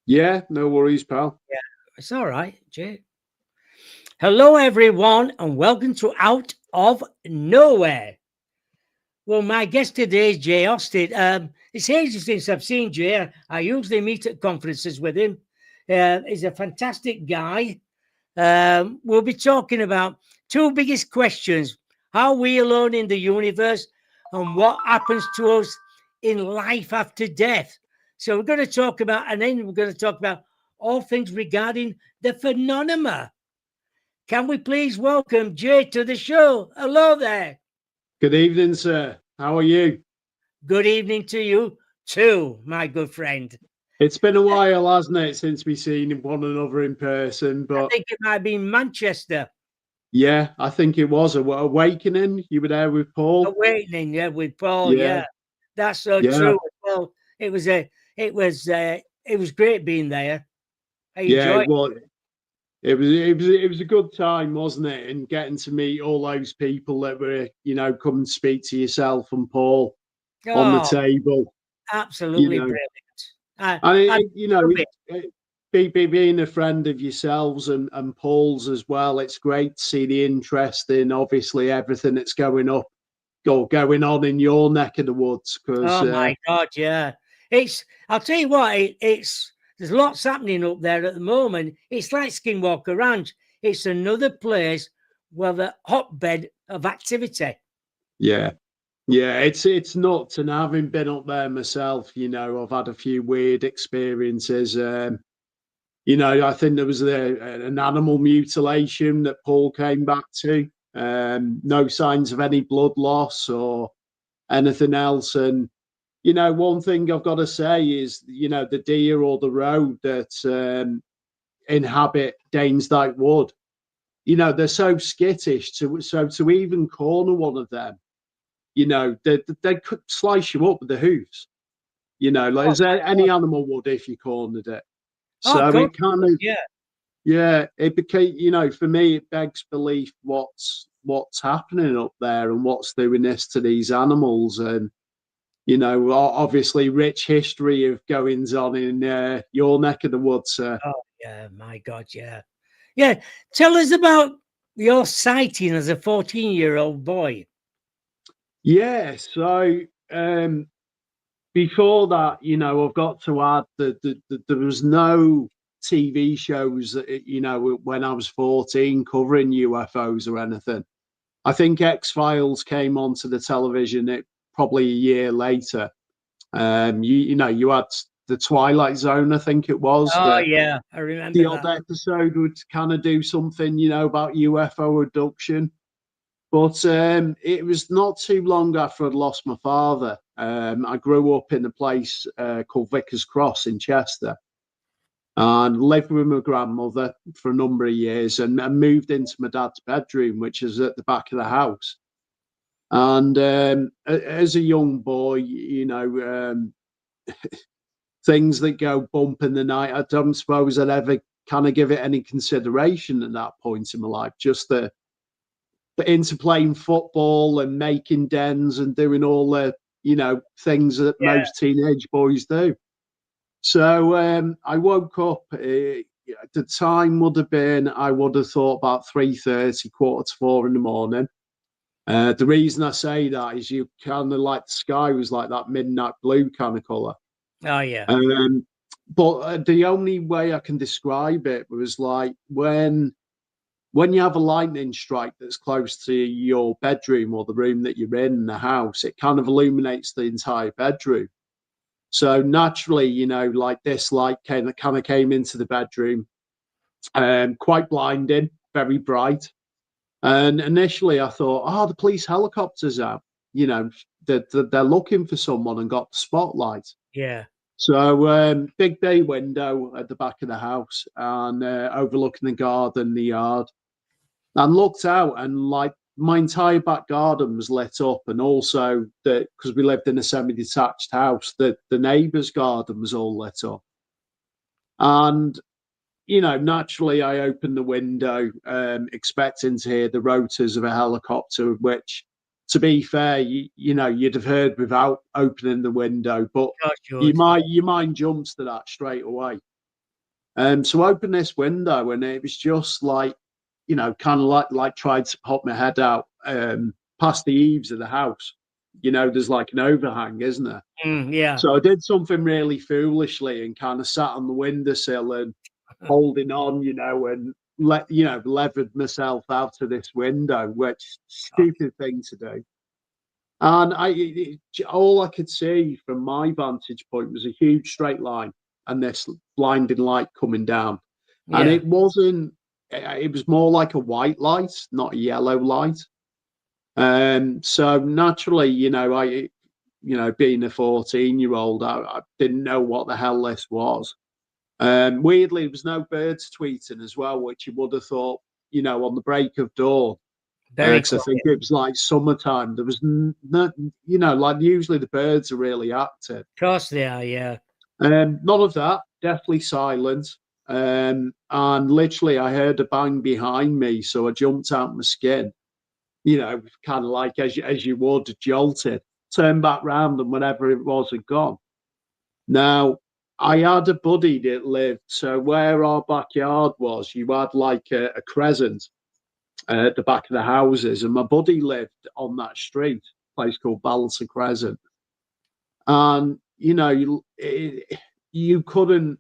Yeah, no worries, pal. Yeah, it's all right, Jay. Hello, everyone, and welcome to Out of Nowhere. Well, my guest today is Jay Austin. It's ages since I've seen Jay. I usually meet at conferences with him. He's a fantastic guy. We'll be talking about two biggest questions: how we alone in the universe, and what happens to us in life after death. So we're going to talk about, and then we're going to talk about all things regarding the phenomena. Can we please welcome Jay to the show? Hello there. Good evening, sir. How are you? Good evening to you too, my good friend. It's been a while, hasn't it, since we've seen one another in person? I But think it might be Manchester. yeah, I think it was a awakening. You were there with Paul. Awakening, yeah, with Paul, Yeah, yeah. That's so yeah, true. Well, it was great being there. I yeah. enjoyed. It was a good time, wasn't it? And getting to meet all those people that were, come and speak to yourself and Paul on the Oh, table. You absolutely know, brilliant. I and I love it. being a friend of yourselves and Paul's as well, it's great to see the interest in obviously everything that's going on in your neck of the woods. Because Oh my God, yeah. I'll tell you what, it's there's lots happening up there at the moment. It's like Skinwalker Ranch. It's another place where the hotbed of activity. yeah, yeah, it's nuts. And having been up there myself, I've had a few weird experiences. I think there was an animal mutilation that Paul came back to. No signs of any blood loss or anything else. And one thing I've got to say is, the deer or the roe that inhabit Danesdyke Wood, they're so skittish. To even corner one of them, they could slice you up with the hooves. Like Oh as my any God. animal would if you cornered it. Oh, of So course it it kind would, of, yeah. yeah, it became, for me, it begs belief what's happening up there and what's doing this to these animals. And obviously rich history of goings on in your neck of the woods, sir. Oh yeah, my God, yeah. Yeah. Tell us about your sighting as a 14-year-old boy. Yeah, so um, before that, I've got to add that there was no TV shows that, when I was 14 covering UFOs or anything. I think X Files came onto the television probably a year later. You had the Twilight Zone, I think it was, Oh that yeah, I the remember odd that. episode would kind of do something, about UFO abduction. But it was not too long after I'd lost my father. I grew up in a place called Vickers Cross in Chester and lived with my grandmother for a number of years and moved into my dad's bedroom, which is at the back of the house. And as a young boy, things that go bump in the night, I don't suppose I'd ever kind of give it any consideration at that point in my life. Just the into playing football and making dens and doing all the things that Yeah. most teenage boys do. So I woke up. The time would have been, I would have thought, about 3:30, quarter to 4 in the morning. The reason I say that is you kind of like the sky was like that midnight blue kind of color. Oh yeah. Um, but the only way I can describe it was like when you have a lightning strike that's close to your bedroom or the room that you're in the house, it kind of illuminates the entire bedroom. So naturally, like this light kind of came into the bedroom, quite blinding, very bright. And initially, I thought, oh, the police helicopters out. You know, they're looking for someone and got the spotlight. Yeah. So big bay window at the back of the house and overlooking the garden, the yard, and looked out and like my entire back garden was lit up, and also that because we lived in a semi-detached house, that the neighbour's garden was all lit up. And naturally, I opened the window, expecting to hear the rotors of a helicopter, which, to be fair, you'd have heard without opening the window, but God, you would. your mind jumps to that straight away. So I opened this window, and it was just like, you know, kind of like tried to pop my head out past the eaves of the house. You know, there's like an overhang, isn't there? Yeah. So I did something really foolishly and kind of sat on the windowsill and holding on, you know, and levered myself out of this window, which stupid thing to do. And all I could see from my vantage point was a huge straight line and this blinding light coming down. And Yeah. it wasn't, it was more like a white light, not a yellow light. So naturally, being a 14-year-old, I didn't know what the hell this was. Weirdly, there was no birds tweeting as well, which you would have thought, you know, on the break of dawn. Very Because I think quiet. it was like summertime. There was no, you know, like usually the birds are really active. Of course they are, yeah. None of that. Deathly silent. And literally, I heard a bang behind me, so I jumped out my skin. You know, kind of like as you would, jolted. Turned back round, and whatever it was had gone. Now, I had a buddy that lived so where our backyard was. You had like a crescent at the back of the houses, and my buddy lived on that street, a place called Balsa Crescent. And you know, you couldn't.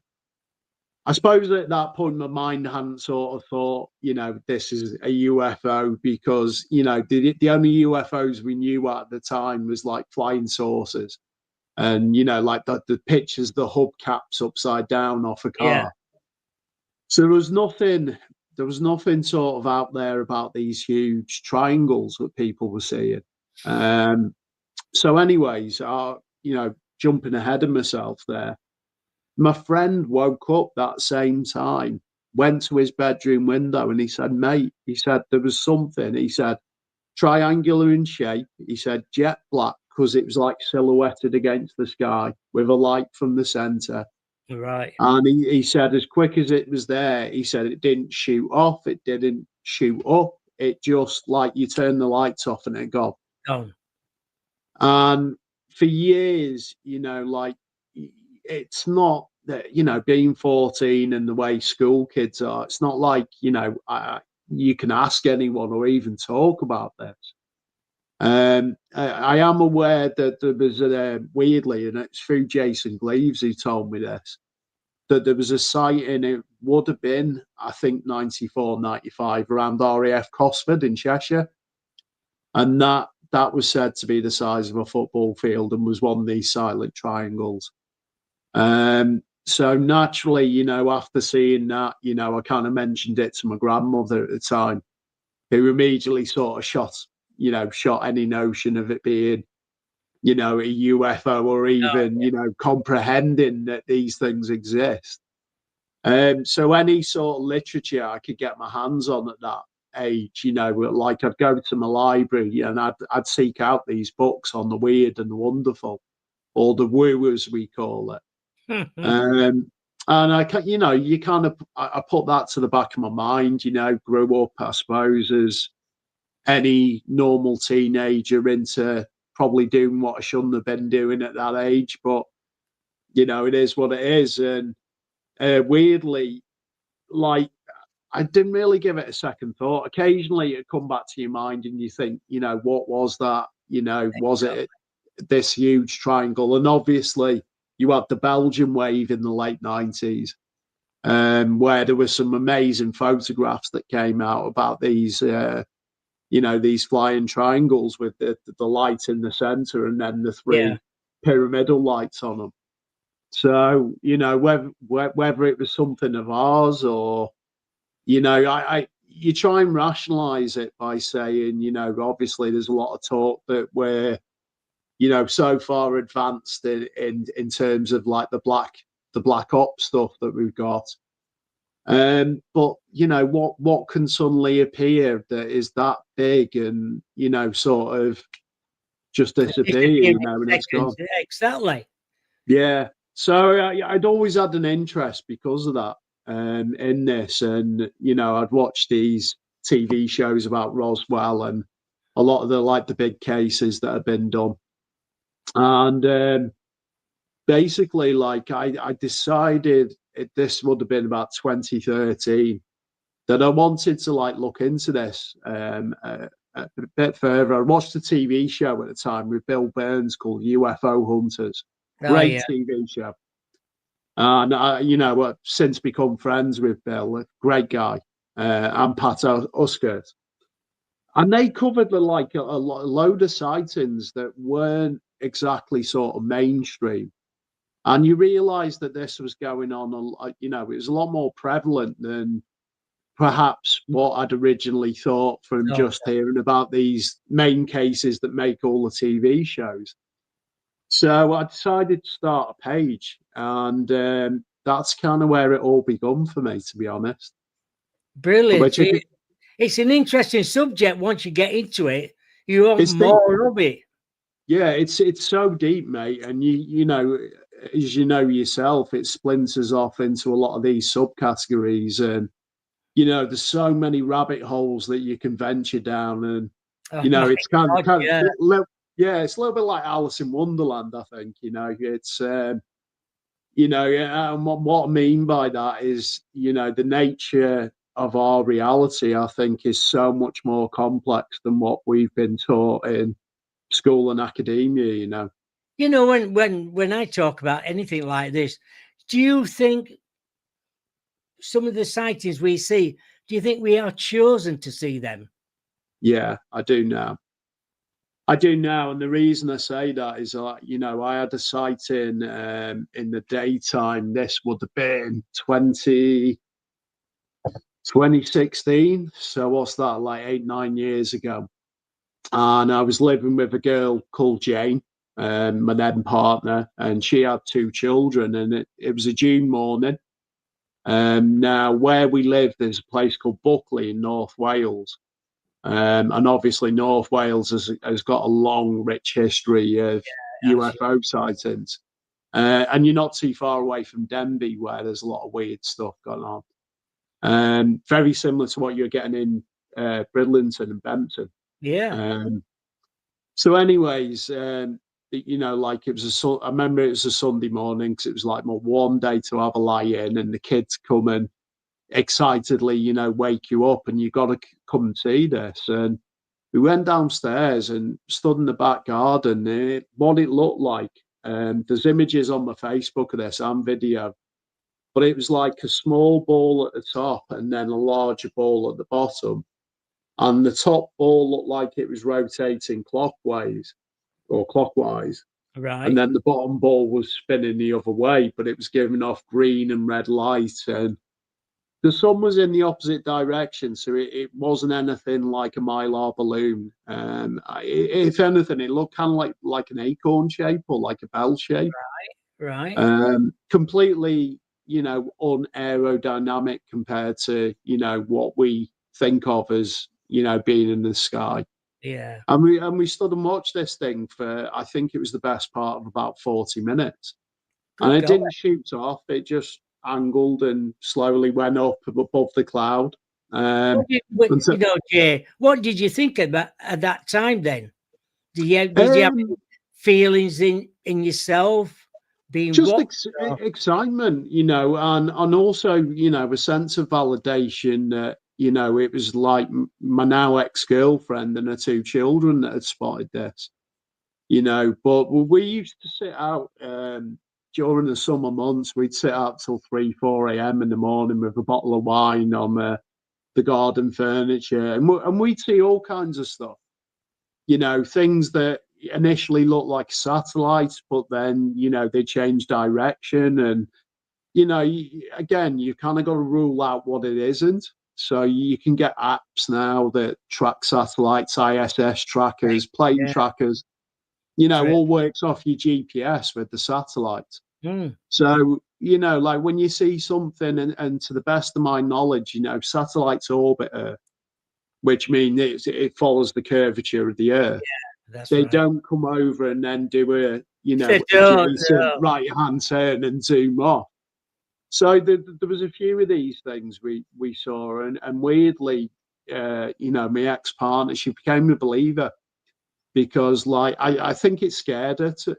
I suppose at that point, my mind hadn't sort of thought, you know, this is a UFO because you know the only UFOs we knew at the time was like flying saucers, and you know, like the pictures, the hubcaps upside down off a Yeah. car. So there was nothing sort of out there about these huge triangles that people were seeing. So anyways, you know, jumping ahead of myself there, my friend woke up that same time, went to his bedroom window, and he said, mate, he said, there was something. He said, triangular in shape. He said, jet black, because it was like silhouetted against the sky with a light from the center. Right. And he said, as quick as it was there, he said it didn't shoot off, it didn't shoot up. It just like you turn the lights off and it got. Gone. And for years, you know, like it's not that, you know, being 14 and the way school kids are, it's not like, you know, you can ask anyone or even talk about this. I am aware that there was weirdly, and it's through Jason Gleaves who told me this, that there was a sighting, it would have been, I think, 94, 95, around RAF Cosford in Cheshire. And that was said to be the size of a football field and was one of these silent triangles. So naturally, you know, after seeing that, you know, I kind of mentioned it to my grandmother at the time, who immediately sort of shot any notion of it being, you know, a UFO or even, you know, comprehending that these things exist. So any sort of literature I could get my hands on at that age, you know, like I'd go to my library and I'd seek out these books on the weird and the wonderful, or the woo, as we call it. And you know, you kind of, I put that to the back of my mind, you know, grew up, I suppose, as any normal teenager into probably doing what I shouldn't have been doing at that age, but you know, it is what it is. And weirdly, like I didn't really give it a second thought. Occasionally, it come back to your mind, and you think, you know, what was that? You know, was it this huge triangle? And obviously, you had the Belgian wave in the late 90s, where there were some amazing photographs that came out about these. You know, these flying triangles with the light in the center and then the three pyramidal lights on them. So, you know, whether it was something of ours or, you know, you try and rationalize it by saying, you know, obviously there's a lot of talk that we're, you know, so far advanced in terms of like the black ops stuff that we've got. But you know, what can suddenly appear that is that big and, you know, sort of just disappear, you know, and it's gone. Exactly. Yeah. So I'd always had an interest because of that, in this, and you know, I'd watch these TV shows about Roswell and a lot of the big cases that have been done, and basically, like I decided this would have been about 2013, that I wanted to like look into this a bit further. I watched a TV show at the time with Bill Burns called UFO Hunters. Great TV show. And I've since become friends with Bill, a great guy, and Pat Uskert. And they covered a load of sightings that weren't exactly sort of mainstream. And you realise that this was going on, it was a lot more prevalent than perhaps what I'd originally thought from just hearing about these main cases that make all the TV shows. So I decided to start a page, and that's kind of where it all begun for me, to be honest. Brilliant. It's an interesting subject. Once you get into it, you want more of it. Yeah, it's so deep, mate. And you know, as you know yourself, it splinters off into a lot of these subcategories, and there's so many rabbit holes that you can venture down, and it's kind of it's a little bit like Alice in Wonderland. I think it's and what I mean by that is the nature of our reality, I think, is so much more complex than what we've been taught in school and academia. When I talk about anything like this, do you think some of the sightings we see, do you think we are chosen to see them? Yeah, I do now. And the reason I say that is, I had a sighting in the daytime. This would have been 2016. So what's that, like 8-9 years ago? And I was living with a girl called Jane, my then partner, and she had 2 children, and it was a June morning. Now, where we live, there's a place called Buckley in North Wales. And obviously North Wales has got a long, rich history of UFO sightings. And you're not too far away from Denbigh, where there's a lot of weird stuff going on. Very similar to what you're getting in Bridlington and Bempton. Yeah. So anyways, like it was I remember it was a Sunday morning, because it was like my one day to have a lie in, and the kids come and excitedly, wake you up, and you got to come and see this. And we went downstairs and stood in the back garden. What it looked like, there's images on my Facebook of this and video, but it was like a small ball at the top and then a larger ball at the bottom. And the top ball looked like it was rotating clockwise. Right. And then the bottom ball was spinning the other way, but it was giving off green and red light. And the sun was in the opposite direction, so it wasn't anything like a Mylar balloon. If anything, it looked kind of like an acorn shape or like a bell shape. Right. Completely, unaerodynamic compared to, what we think of as, being in the sky. Yeah. And we stood and watched this thing for, I think it was the best part of about 40 minutes. And it didn't shoot off. It just angled and slowly went up above the cloud. Jay, what did you think at that time then? Did you have feelings in yourself? Being just excitement, and also, a sense of validation that, it was like my now ex-girlfriend and her 2 children that had spotted this, but we used to sit out during the summer months. We'd sit out till 3-4 a.m. in the morning with a bottle of wine on the garden furniture, and we'd see all kinds of stuff, things that initially looked like satellites, but then they change direction, and again, you kind of got to rule out what it isn't. So you can get apps now that track satellites, ISS trackers, plane trackers, all works off your GPS with the satellite. So like when you see something, and to the best of my knowledge, satellites orbit Earth, which means it follows the curvature of the Earth. They don't come over and then do a right hand turn and zoom off. So there was a few of these things we saw, and weirdly, my ex-partner, she became a believer, because like I think it scared her to,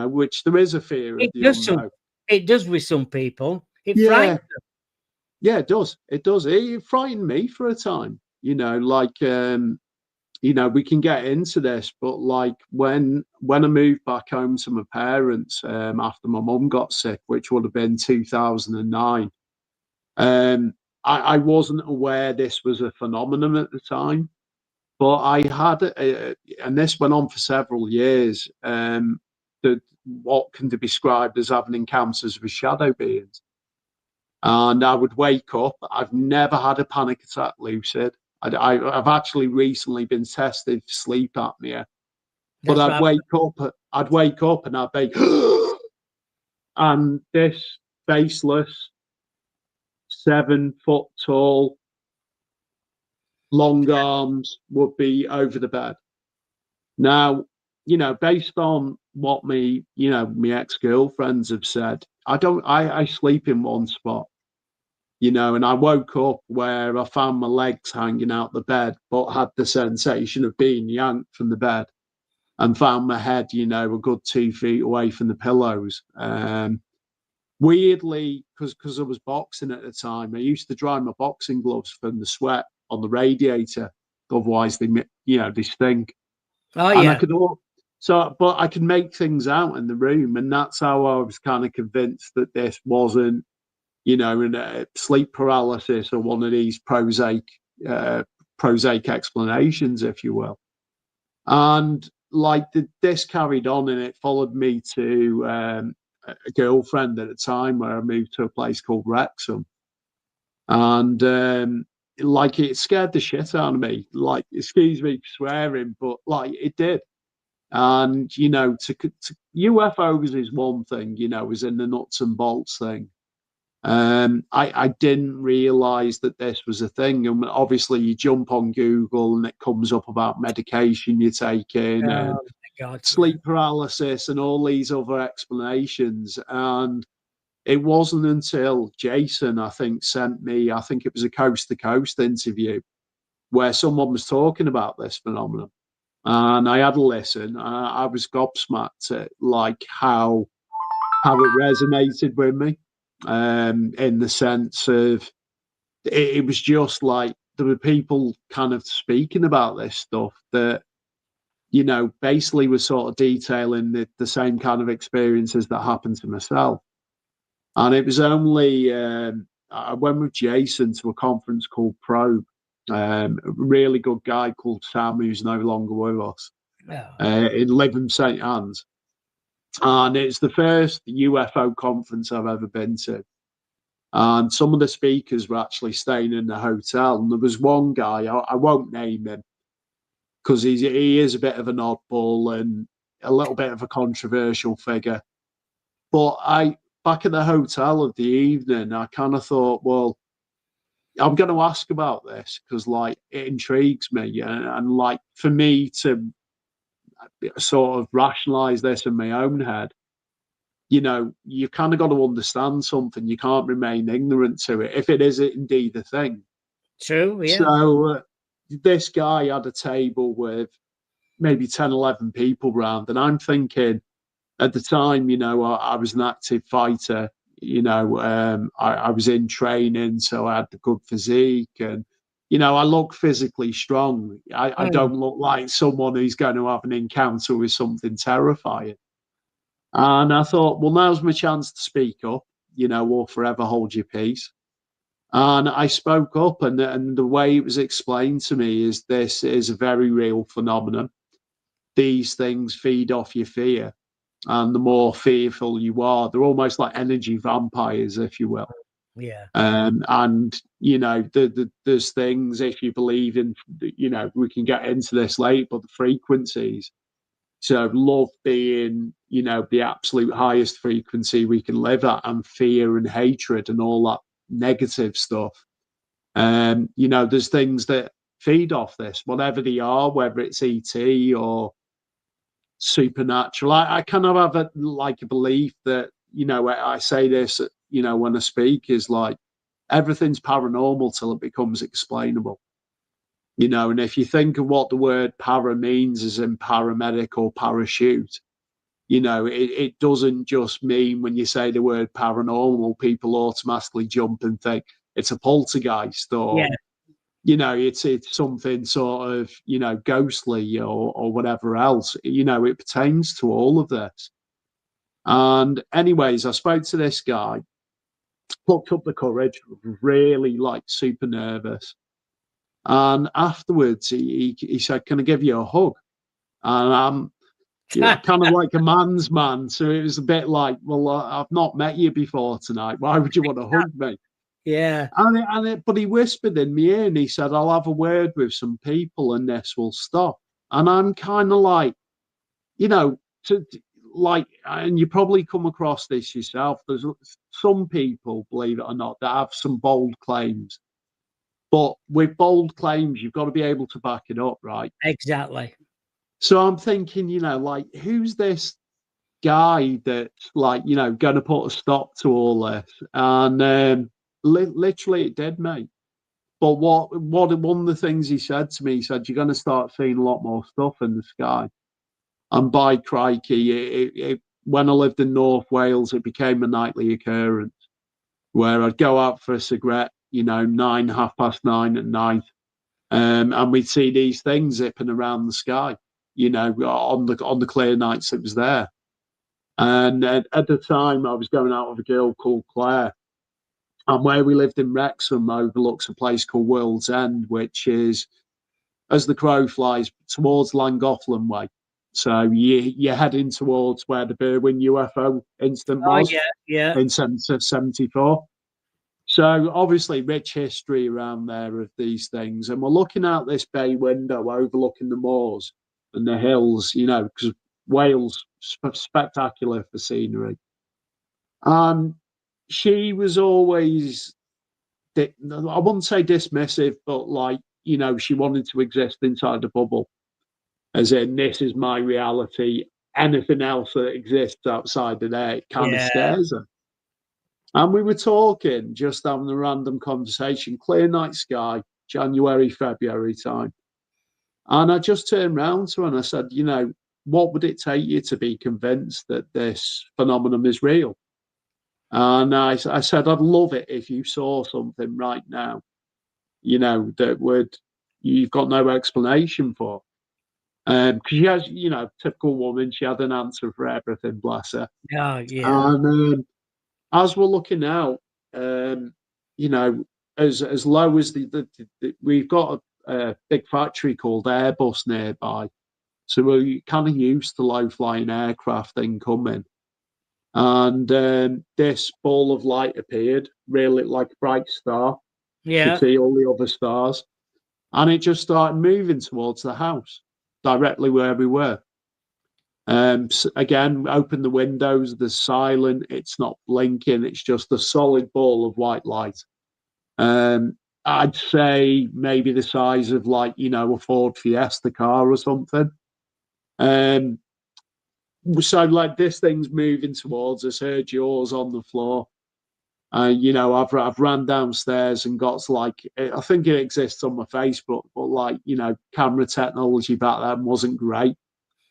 which there is a fear of the unknown. It does with some people. It frightens them. Yeah, it does. It does. It frightened me for a time. Like we can get into this, but like when I moved back home to my parents after my mum got sick, which would have been 2009, I wasn't aware this was a phenomenon at the time, but I had, and this went on for several years. What can be described as having encounters with shadow beings. And I would wake up. I've never had a panic attack lucid. I've actually recently been tested for sleep apnea, but I'd wake up and I'd be, and this faceless, 7 foot tall, long arms would be over the bed. Now, based on what my ex-girlfriends have said, I sleep in one spot. And I woke up where I found my legs hanging out the bed, but had the sensation of being yanked from the bed, and found my head, a good 2 feet away from the pillows. Weirdly, because I was boxing at the time, I used to dry my boxing gloves from the sweat on the radiator. Otherwise, they stink. Oh, and yeah. but I could make things out in the room, and that's how I was kind of convinced that this wasn't, in sleep paralysis or one of these prosaic explanations, if you will. And like this carried on, and it followed me to a girlfriend at the time where I moved to a place called Wrexham. And like it scared the shit out of me. Like, excuse me for swearing, but like it did. And to UFOs is one thing, is in the nuts and bolts thing. I didn't realize that this was a thing. And obviously you jump on Google and it comes up about medication you're taking and sleep paralysis and all these other explanations. And it wasn't until Jason, I think, sent me, I think it was a Coast to Coast interview where someone was talking about this phenomenon. And I had a listen. I was gobsmacked at like how it resonated with me. In the sense of it was just like there were people kind of speaking about this stuff that basically was sort of detailing the same kind of experiences that happened to myself. And it was only I went with Jason to a conference called Probe. A really good guy called Sam, who's no longer with us, in Lytham St Anne's. And it's the first UFO conference I've ever been to. And some of the speakers were actually staying in the hotel. And there was one guy, I won't name him, because he is a bit of an oddball and a little bit of a controversial figure. But back at the hotel of the evening, I kind of thought, well, I'm going to ask about this because, like, it intrigues me. And like, for me to sort of rationalize this in my own head, you kind of got to understand something. You can't remain ignorant to it if it is indeed a thing. True, yeah. So this guy had a table with maybe 10, 11 people round. And I'm thinking at the time, I was an active fighter. I was in training, so I had the good physique and, I look physically strong. I don't look like someone who's going to have an encounter with something terrifying. And I thought, well, now's my chance to speak up, or forever hold your peace. And I spoke up, and the way it was explained to me is this is a very real phenomenon. These things feed off your fear. And the more fearful you are, they're almost like energy vampires, if you will. Yeah. And there's things, if you believe in, we can get into this later, but the frequencies. So love being, the absolute highest frequency we can live at, and fear and hatred and all that negative stuff. There's things that feed off this, whatever they are, whether it's ET or supernatural. I kind of have a belief that, I say this, when I speak, is like everything's paranormal till it becomes explainable. And if you think of what the word para means, as in paramedic or parachute, You know, it doesn't just mean when you say the word paranormal, people automatically jump and think it's a poltergeist or, Yeah. you know, it's something sort of, you know, ghostly or whatever else. You know, it pertains to all of this. And anyways, I spoke to this guy, plucked up the courage, really like super nervous. And afterwards, he said, "Can I give you a hug?" And I'm kind of like a man's man, so it was a bit like, "Well, I've not met you before tonight. Why would you want to hug me?" Yeah. But he whispered in my ear and he said, "I'll have a word with some people and this will stop." And I'm kind of like, you know, like, and you probably come across this yourself. There's some people, believe it or not, that have some bold claims. But with bold claims, you've got to be able to back it up, right? Exactly. So I'm thinking, you know, like, who's this guy that's like, you know, going to put a stop to all this? And literally, it did, mate. But what one of the things he said to me, he said, "You're going to start seeing a lot more stuff in the sky." And by crikey, when I lived in North Wales, it became a nightly occurrence where I'd go out for a cigarette, you know, 9, 9:30 at night, and we'd see these things zipping around the sky, you know, on the clear nights it was there. And at the time, I was going out with a girl called Claire, and where we lived in Wrexham overlooks a place called World's End, which is, as the crow flies, towards Llangollen way. So you're heading towards where the Berwyn UFO incident Oh was yeah, yeah, in 74. So obviously rich history around there of these things. And we're looking out this bay window overlooking the moors and the hills, you know, because Wales spectacular for scenery. And she was always, I wouldn't say dismissive, but like, you know, she wanted to exist inside the bubble, as in, this is my reality. Anything else that exists outside of there, it kind of yeah. scares her. And we were talking, just having a random conversation, clear night sky, January, February time. And I just turned round to her and I said, you know, what would it take you to be convinced that this phenomenon is real? And I said, I'd love it if you saw something right now, you know, that you've got no explanation for. Because she has, you know, typical woman, she had an answer for everything, bless her. Oh yeah. And as we're looking out, you know, as low as we've got a big factory called Airbus nearby, so we're kind of used to low flying aircraft incoming. And this ball of light appeared, really like a bright star. You Yeah. could see all the other stars, and it just started moving towards the house, directly where we were. Again, open the windows, there's silent, it's not blinking, it's just a solid ball of white light. I'd say maybe the size of, like, you know, a Ford Fiesta car or something. So like this thing's moving towards us, heard yours on the floor. You know, I've ran downstairs and got, like, I think it exists on my Facebook, but like, you know, camera technology back then wasn't great,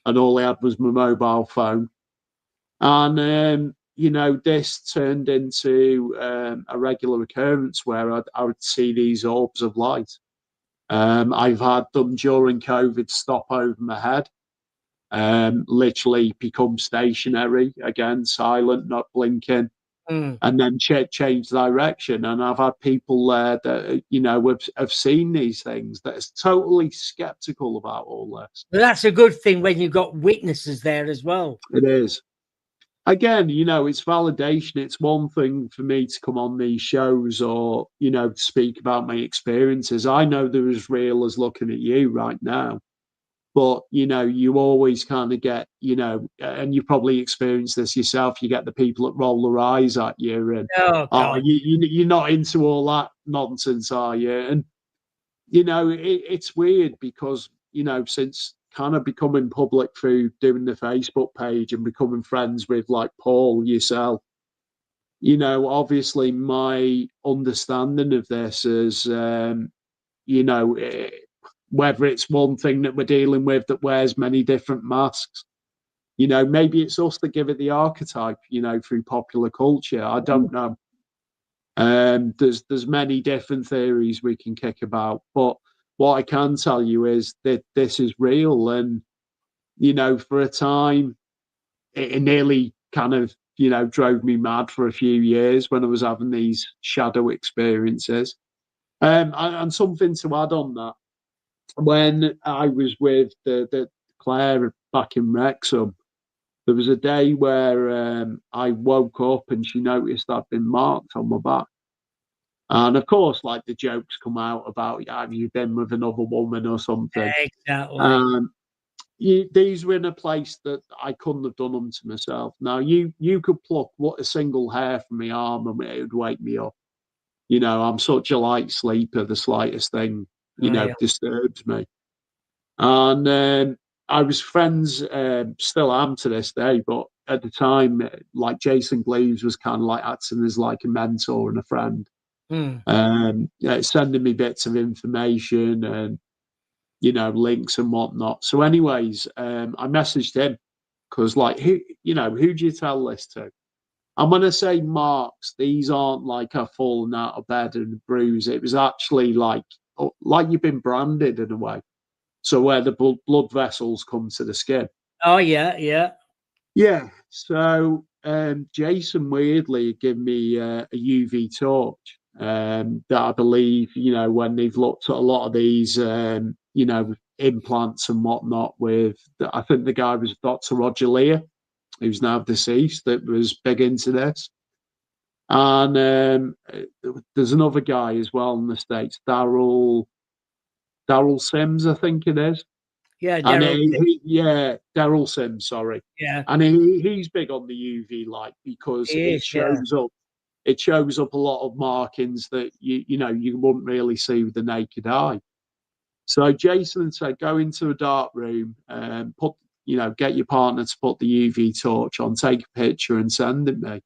and all I had was my mobile phone. And you know, this turned into a regular occurrence where I would see these orbs of light. I've had them during COVID stop over my head, literally become stationary again, silent, not blinking, and then change direction. And I've had people there that, you know, have seen these things that is totally skeptical about all this. But that's a good thing when you've got witnesses there as well. It is. Again, you know, it's validation. It's one thing for me to come on these shows or, you know, speak about my experiences. I know they're as real as looking at you right now. But, you know, you always kind of get, you know, and you probably experienced this yourself. You get the people that roll their eyes at you and, Oh oh, God. you're not into all that nonsense, are you? And, you know, it's weird because, you know, since kind of becoming public through doing the Facebook page and becoming friends with, like, Paul, yourself, you know, obviously my understanding of this is, you know, whether it's one thing that we're dealing with that wears many different masks, You know, maybe it's us that give it the archetype, you know, through popular culture. I don't know. There's many different theories we can kick about, but what I can tell you is that this is real. And, you know, for a time, it nearly kind of, you know, drove me mad for a few years when I was having these shadow experiences. And something to add on that, when I was with the Claire back in Wrexham, there was a day where I woke up and she noticed I'd been marked on my back. And of course, like the jokes come out about, yeah, have you been with another woman or something? Exactly. Um, these were in a place that I couldn't have done them to myself. Now, you could pluck what a single hair from my arm and it would wake me up. You know, I'm such a light sleeper. The slightest thing, you Oh, know, yeah. disturbs me. And I was friends, still am to this day, but at the time, like Jason Gleaves was kind of like acting as like a mentor and a friend, Hmm. sending me bits of information and, you know, links and whatnot. So, anyways, I messaged him because, like, who do you tell this to? And when I say marks, these aren't like a falling out of bed and bruise. It was actually like you've been branded in a way. So where the blood vessels come to the skin. Oh, yeah, yeah. Yeah. So Jason weirdly gave me a UV torch that I believe, you know, when they've looked at a lot of these, you know, implants and whatnot with, I think the guy was Dr. Roger Lear, who's now deceased, that was big into this. And there's another guy as well in the States, Daryl Sims, I think it is. Yeah, And Daryl. yeah, Daryl Sims, sorry. Yeah, And he's big on the UV light because he it is. Yeah. shows up. It shows up a lot of markings that you know you wouldn't really see with the naked eye. So Jason said, go into a dark room and get your partner to put the UV torch on, take a picture and send it me.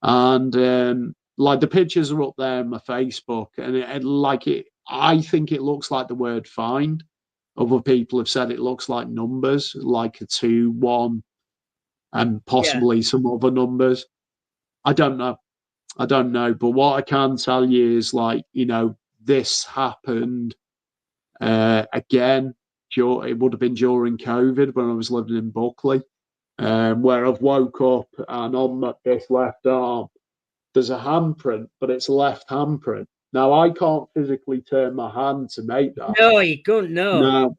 And like the pictures are up there on my Facebook, and I think it looks like the word find. Other people have said it looks like numbers, like a 2, 1, and Yeah. possibly some other numbers. I don't know. I don't know. But what I can tell you is, like, you know, this happened again. It would have been during COVID when I was living in Buckley, where I've woke up and on this left arm, there's a handprint, but it's a left handprint. Now, I can't physically turn my hand to make that. No, you couldn't. No. No,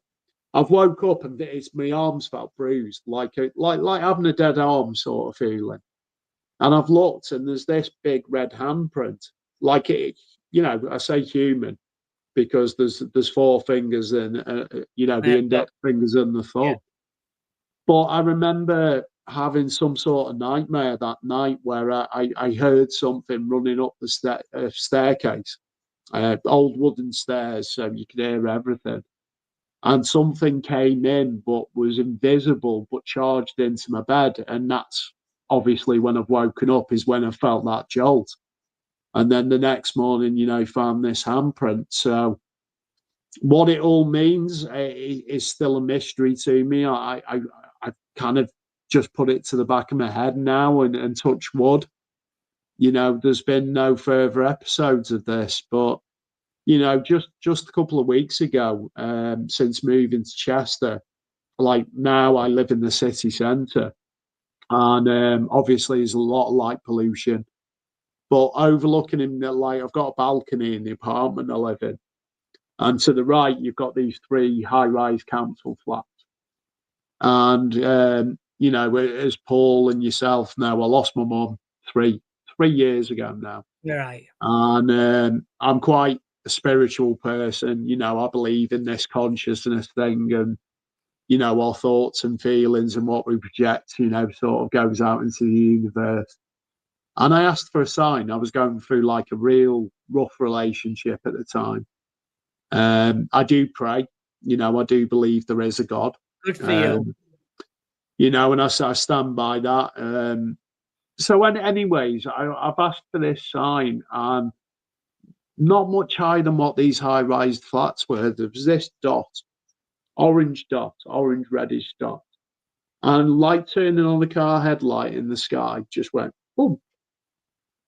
I've woke up and my arms felt bruised, like having a dead arm sort of feeling. And I've looked, and there's this big red handprint, like it. You know, I say human because there's 4 fingers and you know, the index fingers and the thumb. Yeah. But I remember having some sort of nightmare that night where I heard something running up the staircase, old wooden stairs, so you could hear everything. And something came in but was invisible but charged into my bed. And that's obviously when I've woken up is when I felt that jolt. And then the next morning, you know, found this handprint. So what it all means is still a mystery to me. I kind of just put it to the back of my head now and touch wood. You know, there's been no further episodes of this, but you know, just a couple of weeks ago, since moving to Chester, like now I live in the city centre, and obviously there's a lot of light pollution. But overlooking in the light, I've got a balcony in the apartment I live in, and to the right you've got these 3 high-rise council flats. And you know, as Paul and yourself know, I lost my mum 3 years ago now. Right. And I'm quite a spiritual person. You know, I believe in this consciousness thing, and you know, our thoughts and feelings and what we project, you know, sort of goes out into the universe. And I asked for a sign. I was going through like a real rough relationship at the time. I do pray. You know, I do believe there is a God. Good for you. You know, and I stand by that. Anyways, I've asked for this sign, and not much higher than what these high-rise flats were. There was this dot, orange reddish dot. and light turning on the car headlight in the sky just went boom,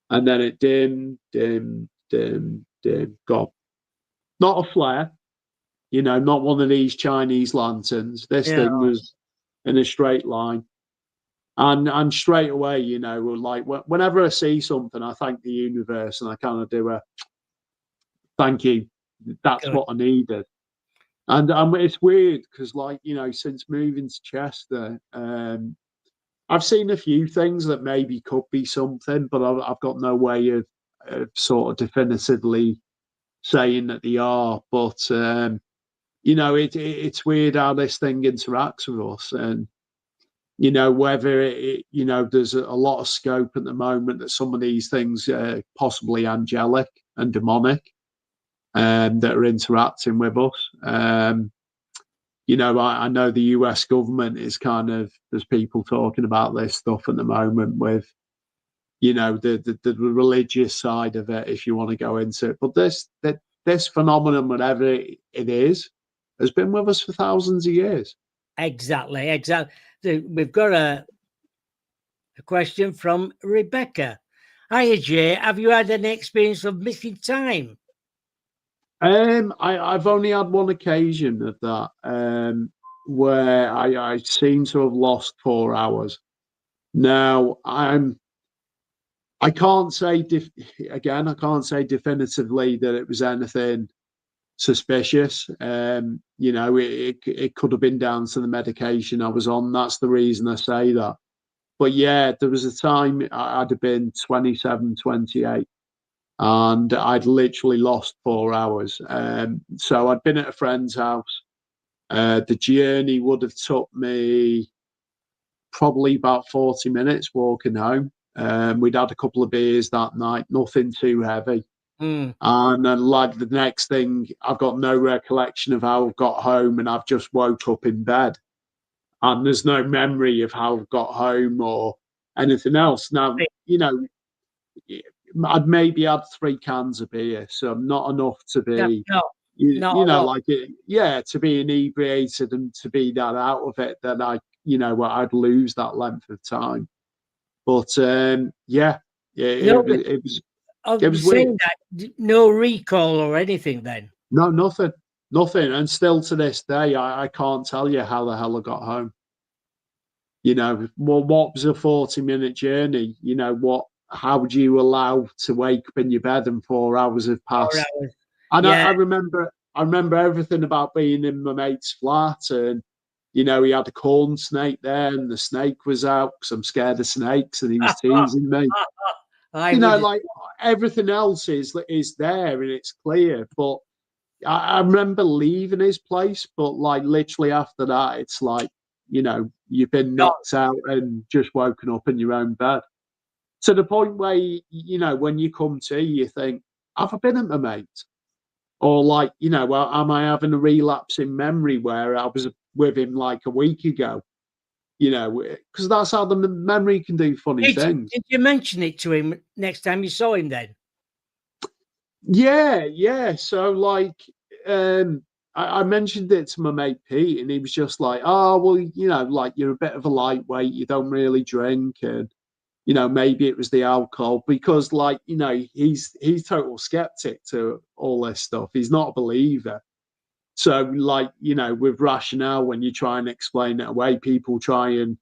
and then it dim, dim, dim, dim, gone. Not a flare, not one of these Chinese lanterns. This Yeah. thing was in a straight line. And straight away, like whenever I see something, I thank the universe and I kind of do a thank you. That's Good. what I needed. And it's weird because, like, since moving to Chester, I've seen a few things that maybe could be something, but I've got no way of sort of definitively saying that they are. But it's weird how this thing interacts with us, and whether there's a lot of scope at the moment that some of these things are possibly angelic and demonic, that are interacting with us. I know the US government is there's people talking about this stuff at the moment with, the religious side of it, if you want to go into it. But this phenomenon, whatever it is, has been with us for thousands of years. Exactly. We've got a question from Rebecca. Hiya, Jay. Have you had any experience of missing time? I've only had one occasion of that, where I seem to have lost 4 hours. Now I can't say I can't say definitively that it was anything suspicious. It could have been down to the medication I was on. That's the reason I say that. But yeah, there was a time I'd have been 27, 28, and I'd literally lost 4 hours. So I'd been at a friend's house. The journey would have took me probably about 40 minutes walking home. We'd had a couple of beers that night, nothing too heavy. And then, like, the next thing, I've got no recollection of how I got home, and I've just woke up in bed. And there's no memory of how I got home or anything else. Now, I'd maybe had 3 cans of beer, so not enough to be, to be inebriated and to be that out of it, that I'd lose that length of time. But it was. It was saying that no recall or anything then. No, nothing. And still to this day, I can't tell you how the hell I got home. What was a 40-minute journey? How would you allow to wake up in your bed and 4 hours have passed? 4 hours. And I remember everything about being in my mate's flat, and he had a corn snake there, and the snake was out because I'm scared of snakes, and he was teasing me. Like everything else is there and it's clear. But I remember leaving his place, but like literally after that, it's like, you've been knocked out and just woken up in your own bed. To the point where, when you come to, you think, have I been at my mate? Or like, am I having a relapse in memory where I was with him like a week ago? Because that's how the memory can do funny things. Did you mention it to him next time you saw him then? Yeah. So like, I mentioned it to my mate Pete, and he was just like, "Oh, well, like you're a bit of a lightweight, you don't really drink, and maybe it was the alcohol." Because like, he's total skeptic to all this stuff. He's not a believer. So like, with rationale, when you try and explain it away, people try and,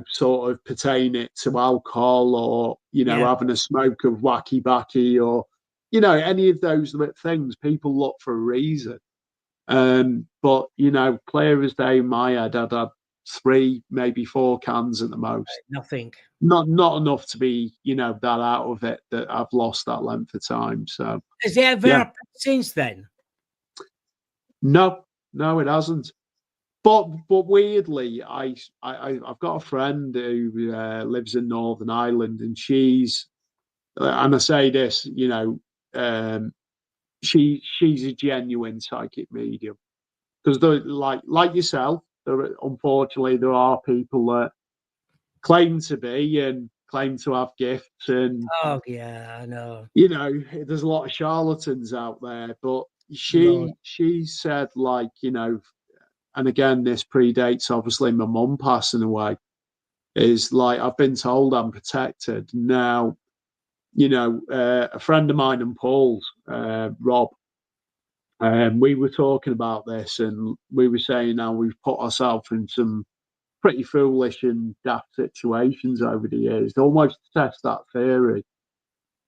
sort of pertain it to alcohol or, having a smoke of wacky backy or, any of those things. People look for a reason. But, clear as day in my head, I'd had 3, maybe 4 cans at the most. Nothing. Not enough to be, that out of it, that I've lost that length of time. So has it ever happened since then? No, it hasn't. But weirdly, I've got a friend who lives in Northern Ireland, and she's, and I say this, she's a genuine psychic medium. Because like yourself, unfortunately there are people that claim to be and claim to have gifts, and oh yeah, I know. There's a lot of charlatans out there, but she said, like, and again, this predates obviously my mum passing away, is like I've been told I'm protected. Now, a friend of mine and Paul's, Rob, we were talking about this, and we were saying how we've put ourselves in some pretty foolish and daft situations over the years, almost to test that theory.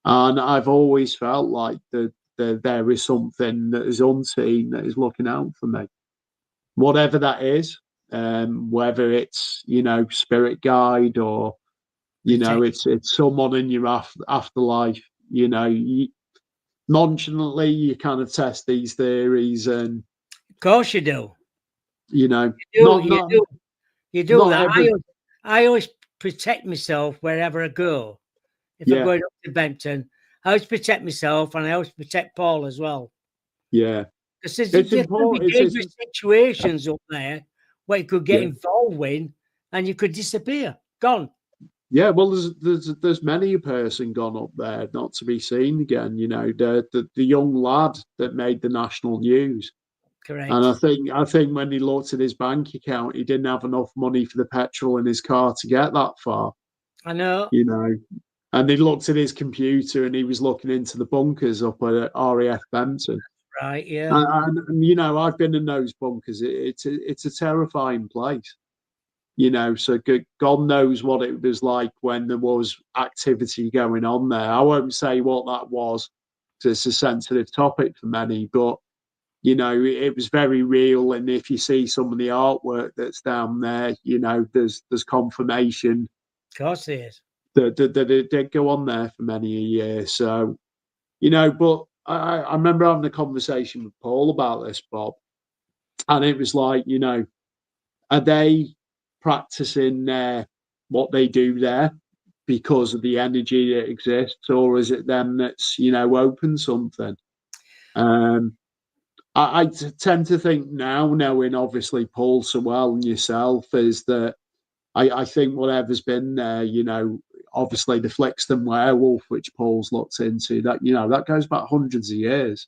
And I've always felt like there is something that is unseen that is looking out for me, whatever that is, whether it's spirit guide or it's someone in your afterlife. Nonchalantly, you kind of test these theories, and Of course you do. you do that. every, I always protect myself wherever I go. If I'm going up to Benton, I always protect myself, and I always protect Paul as well. Yeah, because there's dangerous situations up there where you could get involved in, and you could disappear, gone. Yeah, well, there's many a person gone up there not to be seen again. The young lad that made the national news. Correct. And I think when he looked at his bank account, he didn't have enough money for the petrol in his car to get that far. I know. And he looked at his computer and he was looking into the bunkers up at RAF Benton. Right. Yeah. And I've been in those bunkers. It's a terrifying place. So God knows what it was like when there was activity going on there. I won't say what that was, because it's a sensitive topic for many, but it was very real. And if you see some of the artwork that's down there, there's confirmation. Of course it is. That it did go on there for many a year. So, but I remember having a conversation with Paul about this, Bob, and it was like, are they practicing what they do there because of the energy that exists, or is it them that's open something? I tend to think now, knowing obviously Paul so well and yourself, is that I think whatever's been there, obviously the Flixton werewolf, which Paul's looked into, that goes back hundreds of years.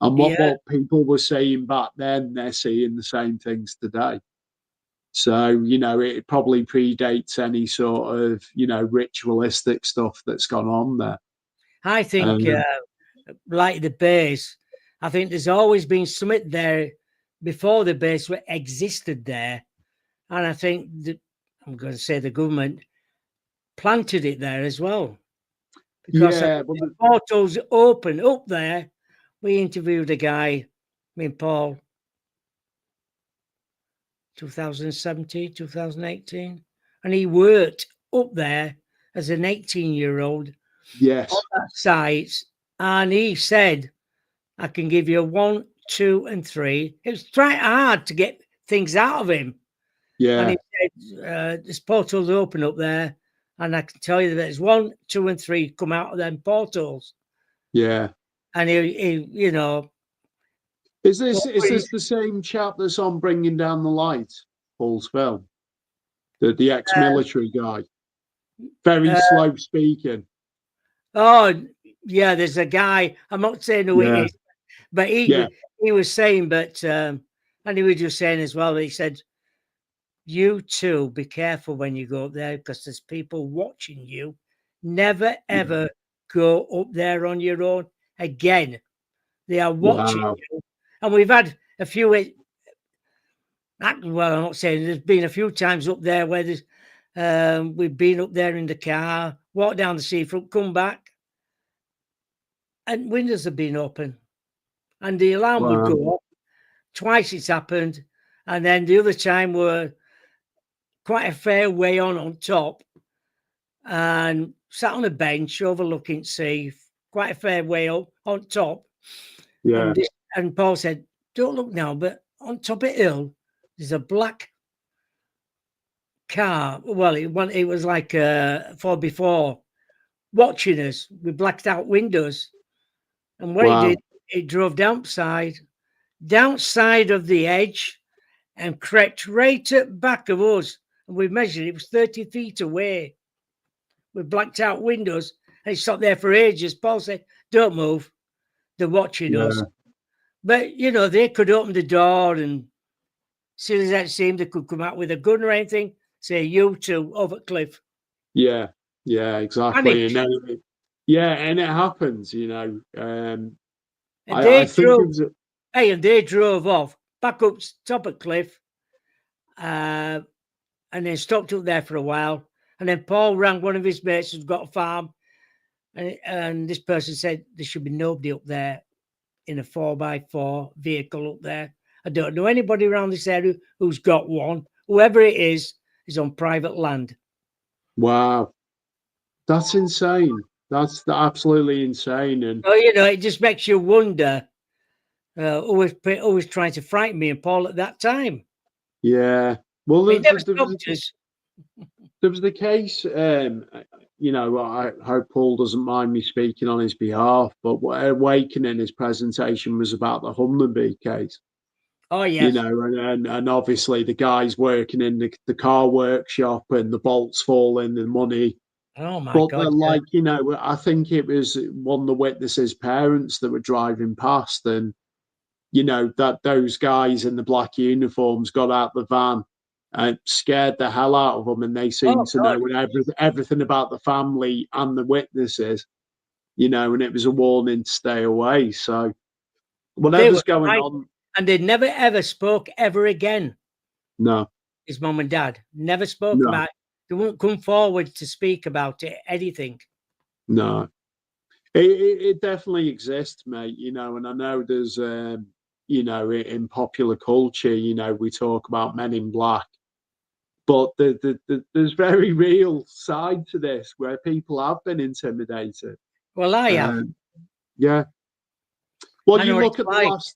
And what people were saying back then, they're seeing the same things today. So, it probably predates any sort of, ritualistic stuff that's gone on there. I think, like the base, I think there's always been something there before the base existed there. And I think I'm going to say the government planted it there as well. Because the portals open up there. We interviewed a guy, me and Paul, 2017, 2018, and he worked up there as an 18-year-old. Yes. On that site, and he said, I can give you 1, 2, and 3. It was quite hard to get things out of him. Yeah. And he said, this portal's open up there, and I can tell you that there's 1, 2, and 3 come out of them portals. Yeah. And he Is this the same chap that's on Bringing Down the Light, Paul's film? The ex-military guy. Very slow speaking. Oh, yeah, there's a guy, I'm not saying who it is, but he was saying, but, and he was just saying as well, he said, you too, be careful when you go up there, because there's people watching you. Never, ever go up there on your own again. They are watching you. And we've had a few, well, I'm not saying, there's been a few times up there where there's, we've been up there in the car, walked down the seafront, come back, and windows have been open, and the alarm would go off. Twice it's happened, and then the other time we're quite a fair way on top, and sat on a bench overlooking sea, quite a fair way up on top. Yeah. And Paul said, don't look now, but on top of the hill, there's a black car. Well, it was like before watching us with blacked out windows. And what it did, it drove downside of the edge and crept right at the back of us. And we measured it was 30 feet away with blacked out windows. And it stopped there for ages. Paul said, don't move. They're watching us. But, they could open the door and soon as that seemed, they could come out with a gun or anything, say, you two over the cliff. Yeah, exactly. And then and it happens, And I think it was and they drove off back up top of the cliff, and then stopped up there for a while. And then Paul rang one of his mates who's got a farm, and this person said there should be nobody up there in a 4x4 vehicle up there. I don't know anybody around this area who's got one. Whoever it is on private land. Wow. That's insane. That's absolutely insane. And it just makes you wonder who was trying to frighten me and Paul at that time. Yeah. Well, there was the case, I hope Paul doesn't mind me speaking on his behalf, but Awakening, his presentation was about the Humneby case. Oh, yes. And obviously the guys working in the car workshop and the bolts falling, the money. Oh, my God. I think it was one of the witnesses' parents that were driving past, and, that those guys in the black uniforms got out the van and scared the hell out of them, and they seemed to know everything about the family and the witnesses, and it was a warning to stay away. So whatever's going on. And they never, ever spoke ever again. No. His mum and dad never spoke about it. They won't come forward to speak about it, anything. No. It definitely exists, mate, and I know there's, in popular culture, we talk about Men in Black. But there's very real side to this where people have been intimidated. Well, I have. Yeah. Well, you look at the last,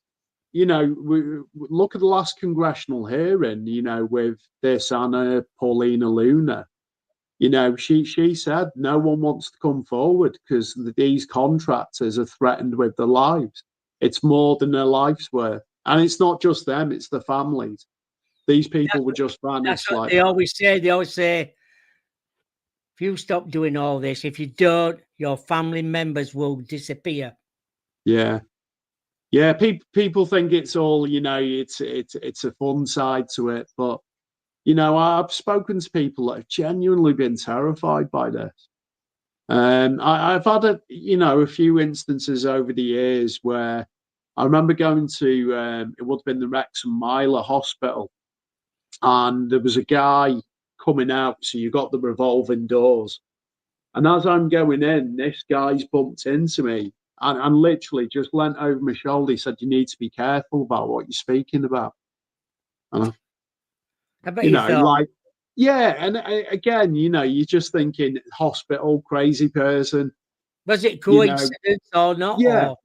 look at the last congressional hearing, with this Anna Paulina Luna. She said no one wants to come forward because these contractors are threatened with their lives. It's more than their life's worth. And it's not just them, it's the families. These people were just vanished. That's what they always say. They always say, if you stop doing all this, if you don't, your family members will disappear. Yeah. Yeah, people think it's all, it's a fun side to it. But, I've spoken to people that have genuinely been terrified by this. I've had a few instances over the years where I remember going to, it would have been the Wrexham Myler Hospital. And there was a guy coming out, so you got the revolving doors. And as I'm going in, this guy's bumped into me and literally just leant over my shoulder. He said, "You need to be careful about what you're speaking about." I bet you thought. And again, you're just thinking hospital, crazy person. Was it coincidence or not? Yeah.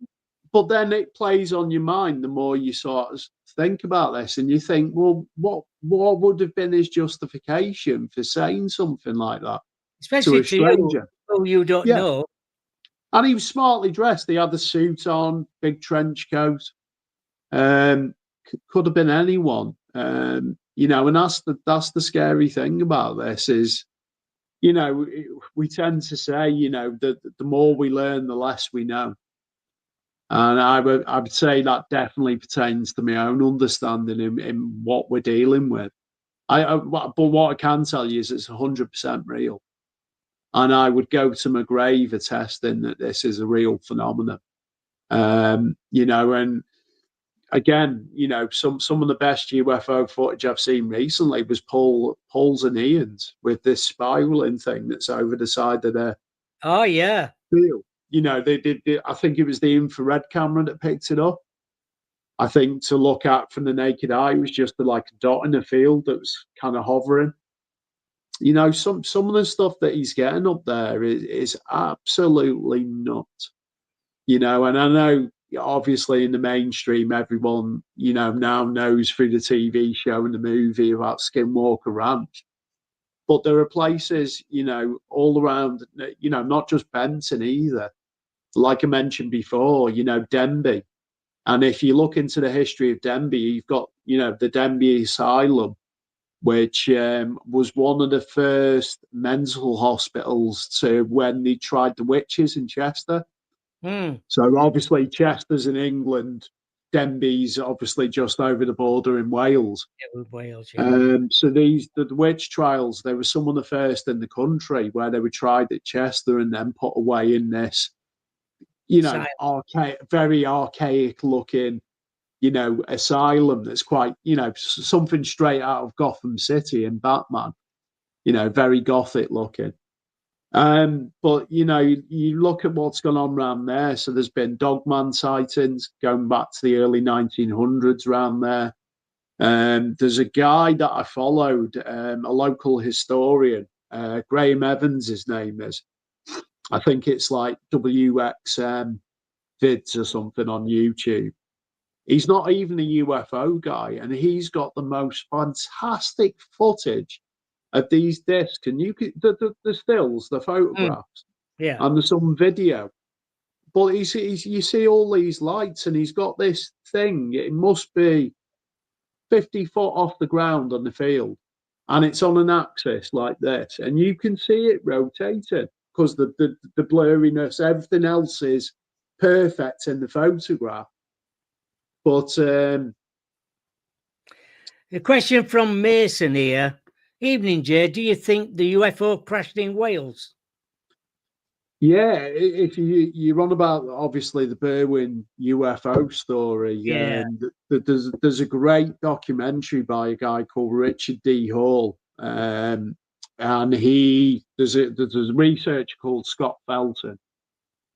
But then it plays on your mind the more you sort of think about this, and you think, well, what would have been his justification for saying something like that, especially to a stranger who you don't know? And he was smartly dressed. He had the suit on, big trench coat. Could have been anyone, and that's the scary thing about this is, we tend to say, that the more we learn, the less we know. And I would say that definitely pertains to my own understanding in what we're dealing with. But what I can tell you is it's 100% real. And I would go to my grave attesting that this is a real phenomenon. And again, some of the best UFO footage I've seen recently was Paul's and Ian's with this spiraling thing that's over the side of their field. They did. I think it was the infrared camera that picked it up. I think to look at from the naked eye was just like a dot in the field that was kind of hovering. Some of the stuff that he's getting up there is absolutely nuts. And I know obviously in the mainstream, everyone now knows through the TV show and the movie about Skinwalker Ranch. But there are places, all around, not just Benton either. Like I mentioned before, Denbigh. And if you look into the history of Denbigh, you've got, the Denbigh Asylum, which was one of the first mental hospitals to when they tried the witches in Chester. So obviously Chester's in England. Denby's obviously just over the border in Wales. Yeah, with Wales, yeah. So the witch trials, they were some of the first in the country where they were tried at Chester and then put away in this, very archaic looking, asylum that's quite, something straight out of Gotham City and Batman, very gothic looking. But you look at what's gone on around there. So there's been Dogman sightings going back to the early 1900s around there. There's a guy that I followed, a local historian, Graham Evans, his name is. I think it's like WXM vids or something on YouTube. He's not even a UFO guy, and he's got the most fantastic footage of these discs. And you could the stills, the photographs, and there's some video. But you see all these lights, and he's got this thing. It must be 50 foot off the ground on the field, and it's on an axis like this, and you can see it rotating because the blurriness, everything else is perfect in the photograph. But the question from Mason here. Evening, Jay. Do you think the UFO crashed in Wales? Yeah, if you're on about obviously the Berwyn UFO story, there's a great documentary by a guy called Richard D. Hall, and there's a researcher called Scott Felton.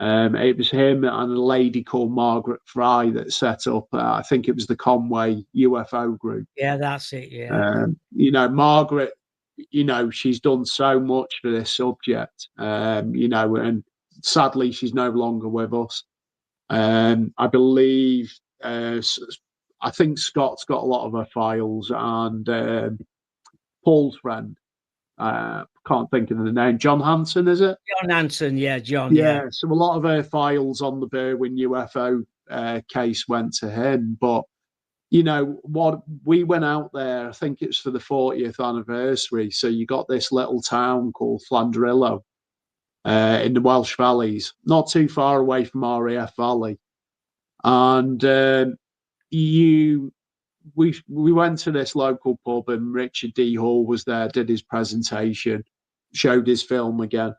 It was him and a lady called Margaret Fry that set up, I think it was the Conway UFO group. Yeah, that's it. Yeah. Margaret, she's done so much for this subject, and sadly she's no longer with us. I believe, I think Scott's got a lot of her files, and Paul's friend, can't think of the name. John Hanson, is it? John Hanson, yeah, John. Yeah, so a lot of her files on the Berwyn UFO case went to him. But, what we went out there, I think it's for the 40th anniversary. So you got this little town called Llandrillo in the Welsh Valleys, not too far away from RAF Valley. And we went to this local pub, and Richard D. Hall was there, did his presentation, showed his film again,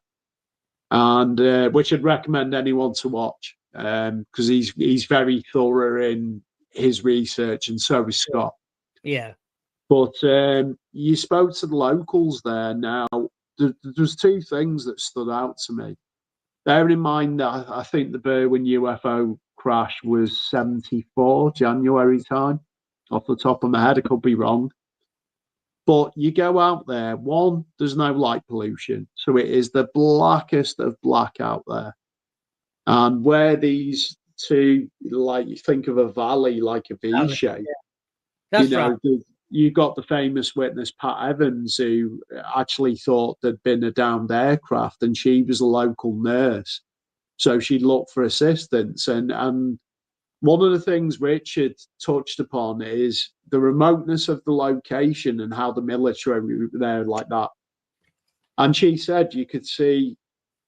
and which I'd recommend anyone to watch, because he's very thorough in his research, and so is Scott. Yeah. But you spoke to the locals there. Now, there's two things that stood out to me. Bear in mind that I think the Berwyn UFO crash was 74 January time, off the top of my head. I could be wrong. But you go out there, one, there's no light pollution. So it is the blackest of black out there. And where these two, like you think of a valley like a V shape, That's right. You got the famous witness, Pat Evans, who actually thought there'd been a downed aircraft, and she was a local nurse. So she looked for assistance. And one of the things Richard touched upon is the remoteness of the location and how the military were there like that. And she said you could see,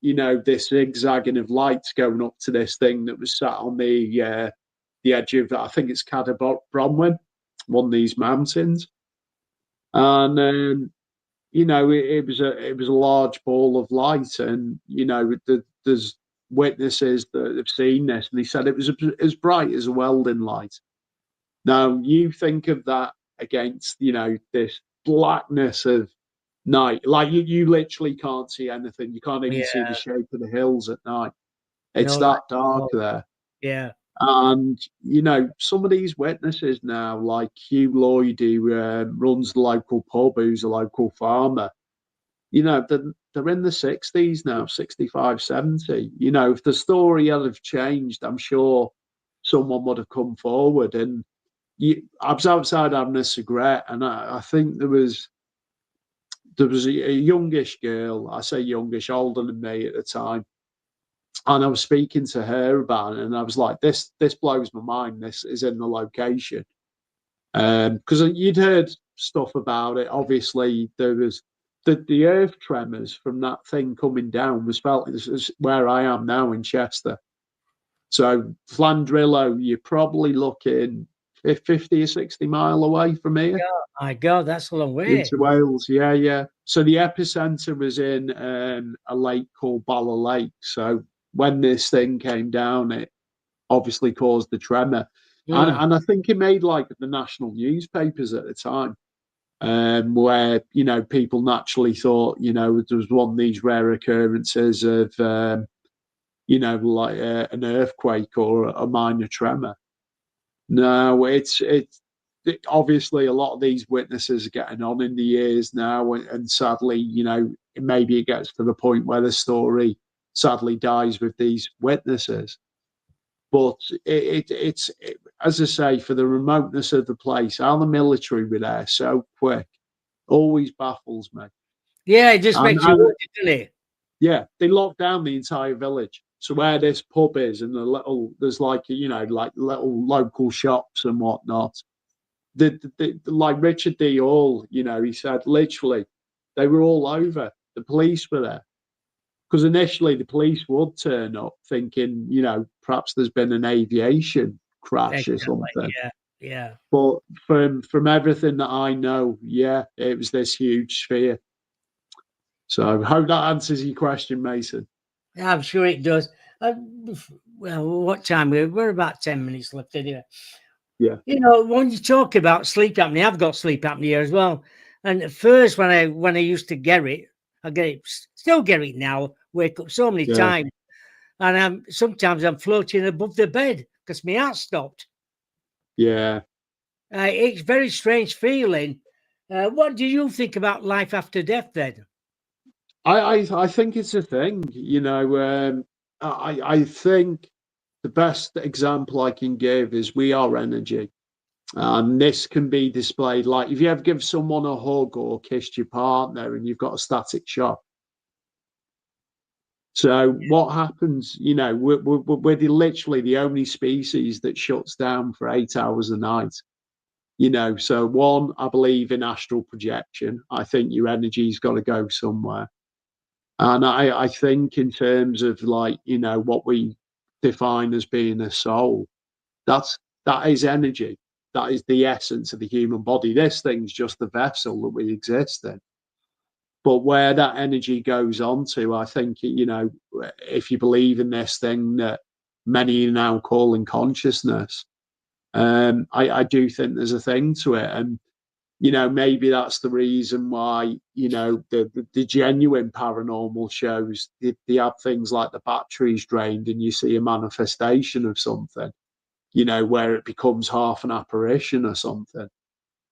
this zigzagging of lights going up to this thing that was sat on the edge of, I think it's Cadair Bronwyn, one of these mountains. And, it was a large ball of light, and, there's witnesses that have seen this, and he said it was as bright as a welding light. Now you think of that against this blackness of night, like you literally can't see anything. You can't even see the shape of the hills at night. It's that dark there. Yeah. And some of these witnesses now, like Hugh Lloyd, who runs the local pub, who's a local farmer, they're in the 60s now, 65, 70. If the story had have changed, I'm sure someone would have come forward. And I was outside having a cigarette, and I think there was a youngish girl. I say youngish, older than me at the time. And I was speaking to her about it, and I was like, this blows my mind. This is in the location. Because you'd heard stuff about it. Obviously, there was the earth tremors from that thing coming down was felt. This is where I am now in Chester. So Flandrillo, you're probably looking 50 or 60 mile away from here. My God, that's a long way. Into Wales, yeah, yeah. So the epicenter was in a lake called Bala Lake. So when this thing came down, it obviously caused the tremor. And I think it made like the national newspapers at the time, where, you know, people naturally thought, you know, there was one of these rare occurrences of, you know, like an earthquake or a minor tremor. No, it's obviously a lot of these witnesses are getting on in the years now, and sadly, you know, maybe it gets to the point where the story sadly dies with these witnesses. But it's as I say, for the remoteness of the place, how the military were there so quick always baffles me. Yeah, it just makes you wonder, doesn't it? Yeah, they locked down the entire village. So where this pub is, and there's like, you know, like little local shops and whatnot. Like Richard D. Hall, you know, he said literally they were all over. The police were there because initially the police would turn up thinking, you know, perhaps there's been an aviation crash or something. Yeah, yeah. But from everything that I know, yeah, it was this huge sphere. So I hope that answers your question, Mason. I'm sure it does. Well, what time? We're about 10 minutes left anyway. Yeah. You know, when you talk about sleep apnea, I've got sleep apnea as well. And at first, when I used to get it, I get it, still get it now. Wake up so many times, and sometimes I'm floating above the bed because my heart stopped. Yeah. It's a very strange feeling. What do you think about life after death then? I think it's a thing, you know. I think the best example I can give is we are energy, and this can be displayed like if you ever give someone a hug or kissed your partner and you've got a static shock. So what happens, you know, we're literally the only species that shuts down for 8 hours a night. You know, so one, I believe in astral projection. I think your energy's got to go somewhere. And I think in terms of like, you know, what we define as being a soul, that is energy. That is the essence of the human body. This thing's just the vessel that we exist in. But where that energy goes on to, I think, you know, if you believe in this thing that many are now calling consciousness, I do think there's a thing to it. And you know, maybe that's the reason why, you know, the genuine paranormal shows, they have things like the batteries drained and you see a manifestation of something, you know, where it becomes half an apparition or something.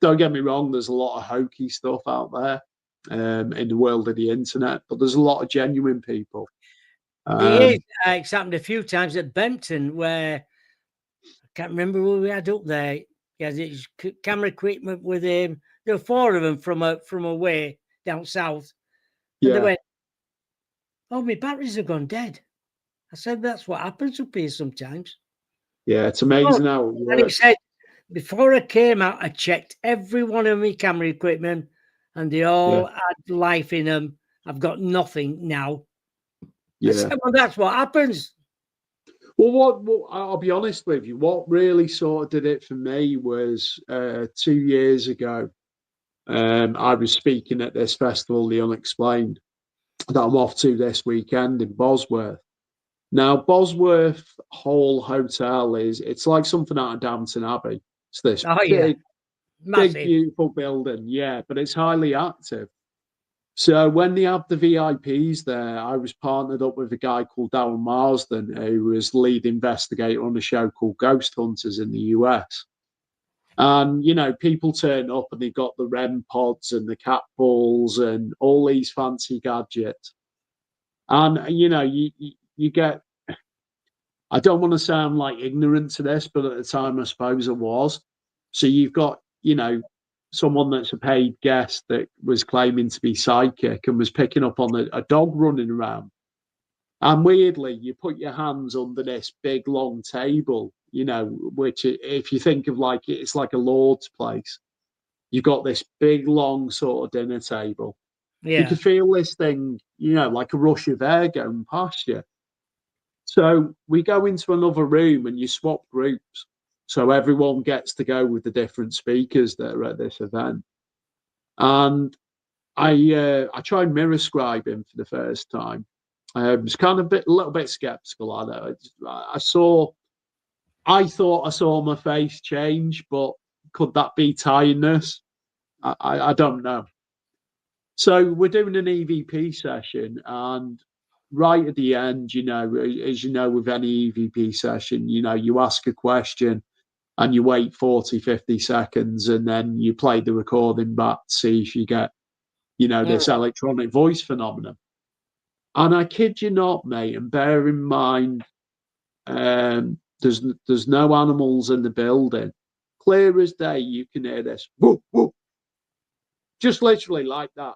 Don't get me wrong, there's a lot of hokey stuff out there in the world of the internet, but there's a lot of genuine people. It's happened a few times at Benton where I can't remember who we had up there. He has his camera equipment with him. There were 4 of them from away down south. And they went, "Oh, my batteries have gone dead." I said, "That's what happens up here sometimes." Yeah, it's amazing how it works. And he said, "Before I came out, I checked every one of my camera equipment and they all had life in them. I've got nothing now." Yeah. I said, "Well, that's what happens." Well, what I'll be honest with you, what really sort of did it for me was 2 years ago. I was speaking at this festival, The Unexplained, that I'm off to this weekend in Bosworth. Now, Bosworth Hall Hotel it's like something out of Downton Abbey. It's this big, beautiful building, yeah, but it's highly active. So when they had the VIPs there, I was partnered up with a guy called Darren Marsden, who was lead investigator on a show called Ghost Hunters in the US. And, you know, people turn up and they've got the REM pods and the cat balls and all these fancy gadgets. And, you know, you get, I don't want to sound like ignorant to this, but at the time, I suppose it was. So you've got, you know, someone that's a paid guest that was claiming to be psychic and was picking up on a dog running around. And weirdly, you put your hands under this big, long table, you know, which if you think of like, it's like a lord's place. You've got this big, long sort of dinner table. Yeah. You can feel this thing, you know, like a rush of air going past you. So we go into another room and you swap groups. So everyone gets to go with the different speakers that are at this event. And I tried mirror scribing for the first time. I was kind of a little bit skeptical. I thought I saw my face change, but could that be tiredness? I don't know. So we're doing an EVP session, and right at the end, as you know, with any EVP session, you ask a question and you wait 40, 50 seconds, and then you play the recording back to see if you get, this electronic voice phenomenon. And I kid you not, mate, and bear in mind, there's no animals in the building. Clear as day, you can hear this. Whoop, whoop. Just literally like that.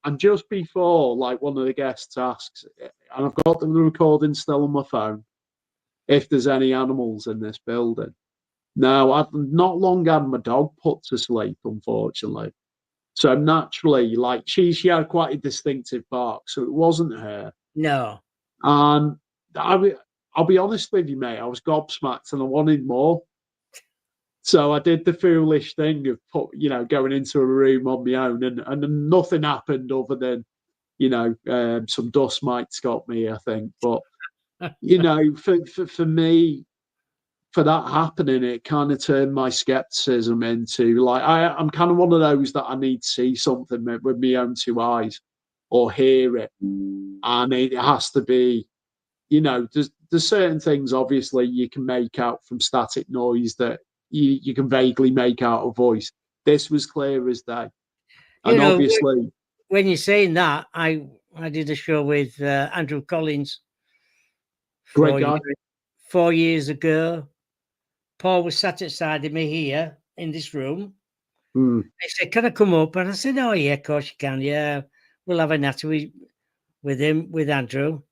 And just before, like, one of the guests asks, and I've got the recording still on my phone, if there's any animals in this building. Now, I've not long had my dog put to sleep, unfortunately. So naturally, like, she had quite a distinctive bark, so it wasn't her. No. And I'll be honest with you, mate, I was gobsmacked and I wanted more. So I did the foolish thing of going into a room on my own, and nothing happened other than, some dust mites got me, I think. But, for me, for that happening, it kind of turned my skepticism into, like, I'm kind of one of those that I need to see something with my own two eyes or hear it. And it has to be, there's certain things, obviously, you can make out from static noise that you can vaguely make out a voice. This was clear as day. And obviously, when you're saying that, I did a show with Andrew Collins 4 years ago. Paul was sat outside of me here in this room. He said, "Can I come up?" And I said, "Oh yeah, of course you can. Yeah, we'll have a natter with him, with Andrew."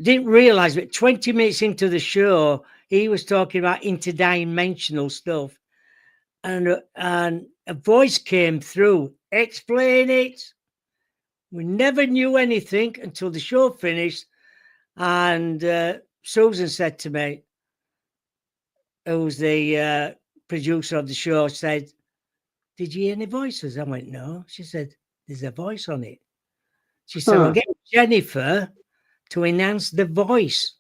Didn't realize, but 20 minutes into the show, he was talking about interdimensional stuff, and a voice came through. Explain it. We never knew anything until the show finished, and Susan said to me, who's the producer of the show, said, "Did you hear any voices?" I went, "No." She said, "There's a voice on it." She said, "I'll get Jennifer to enhance the voice."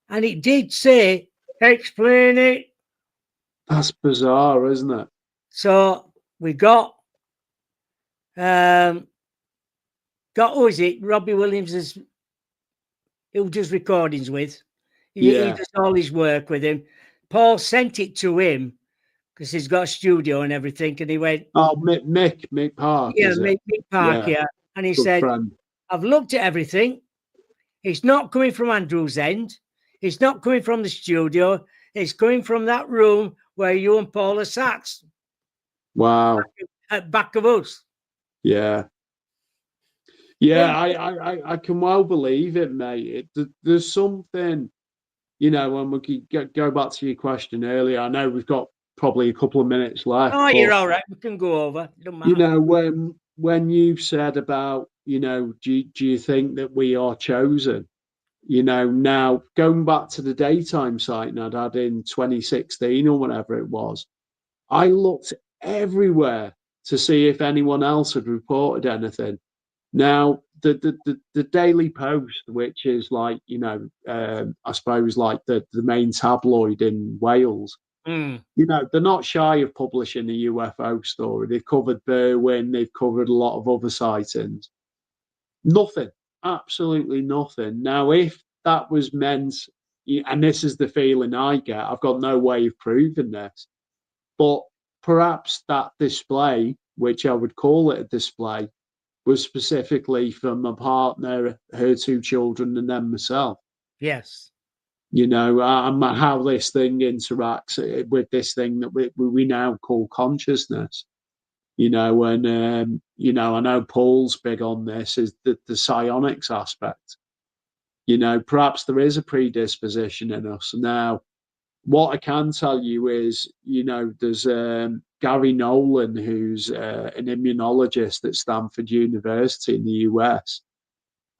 And it did say, "Explain it." That's bizarre, isn't it? So we got who is it? Robbie Williams, who does recordings with. He does all his work with him. Paul sent it to him because he's got a studio and everything. And he went, "Oh, Mick Park." Yeah, Mick Park, yeah. And he said, "I've looked at everything. It's not coming from Andrew's end. It's not coming from the studio. It's coming from that room where you and Paul are sat." Wow. At back of us. Yeah. Yeah, I can well believe it, mate. There's something, when we could go back to your question earlier. I know we've got probably a couple of minutes left. Oh, you're all right. We can go over. Don't matter. When you've said about, do you think that we are chosen? Now going back to the daytime sighting I'd had in 2016 or whatever it was, I looked everywhere to see if anyone else had reported anything. Now, the Daily Post, which is like, I suppose like the main tabloid in Wales, they're not shy of publishing a UFO story. They've covered Berwyn, they've covered a lot of other sightings. Nothing, absolutely nothing. Now, if that was meant, and this is the feeling I get, I've got no way of proving this, but perhaps that display, which I would call it a display, was specifically for my partner, her two children, and then myself. Yes. And how this thing interacts with this thing that we now call consciousness. And I know Paul's big on this, is the psionics aspect. Perhaps there is a predisposition in us. Now, what I can tell you is, there's Gary Nolan, who's an immunologist at Stanford University in the US.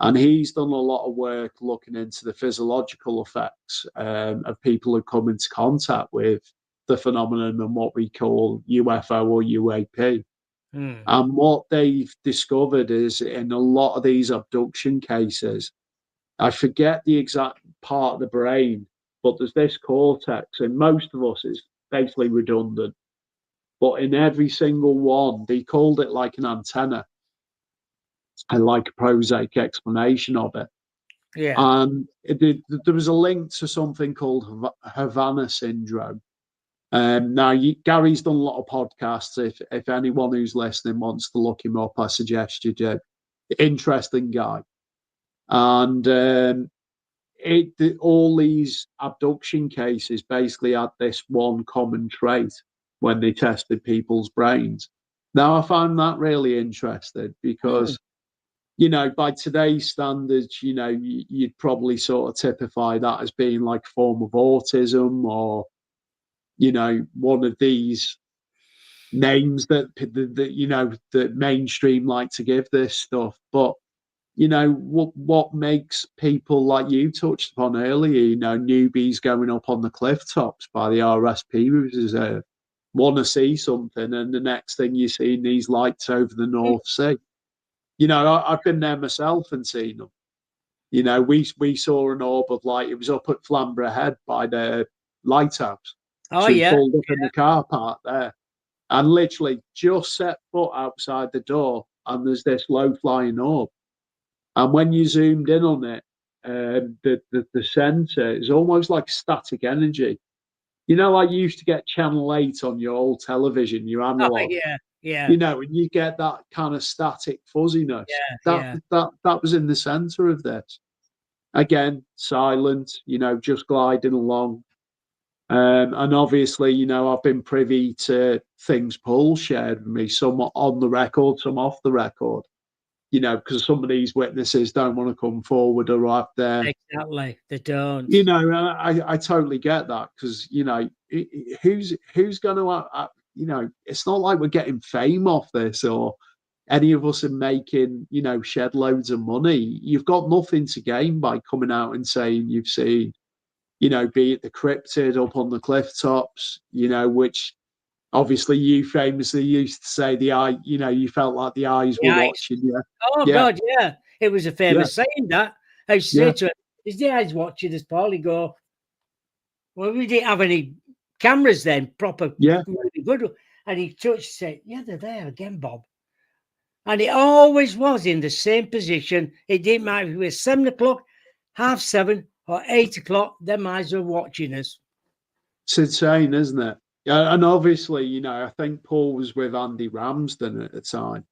And he's done a lot of work looking into the physiological effects of people who come into contact with the phenomenon and what we call UFO or UAP. And what they've discovered is in a lot of these abduction cases, I forget the exact part of the brain, but there's this cortex, and most of us is basically redundant. But in every single one, they called it like an antenna. I like a prosaic explanation of it. Yeah. And there was a link to something called Havana syndrome. Now, Gary's done a lot of podcasts. If anyone who's listening wants to look him up, I suggest you do. Interesting guy. And all these abduction cases basically had this one common trait when they tested people's brains. Now, I found that really interesting because, by today's standards, you'd probably sort of typify that as being like a form of autism or, one of these names that mainstream like to give this stuff. But, what makes people like you touched upon earlier, newbies going up on the cliff tops by the RSP Reserve, want to see something, and the next thing you see these lights over the North Sea. I've been there myself and seen them. We saw an orb of light. It was up at Flamborough Head by the lighthouse. Oh, so we yeah. pulled up in the car park there and literally just set foot outside the door, and there's this low-flying orb. And when you zoomed in on it, the center is almost like static energy. Like you used to get Channel 8 on your old television, your analog. Oh, yeah. And you get that kind of static fuzziness. That was in the center of this. Again, silent, just gliding along. And obviously, I've been privy to things Paul shared with me, some on the record, some off the record. Because some of these witnesses don't want to come forward or have their... Exactly, they don't. I totally get that because, who's going to... it's not like we're getting fame off this or any of us are making, shed loads of money. You've got nothing to gain by coming out and saying you've seen, be it the cryptid up on the cliff tops, which obviously you famously used to say the eye, you felt like the eyes were watching you. Oh, yeah. God, yeah. It was a famous saying that. I used to say to him, is the eyes watching us, Paul? He'd go, well, we didn't have any cameras then, proper, really good. And he touched, said, yeah, they're there again, Bob. And it always was in the same position. It didn't matter if it was 7 o'clock, 7:30, or 8 o'clock, them eyes were watching us. It's insane, isn't it? Yeah, and obviously, I think Paul was with Andy Ramsden at the time.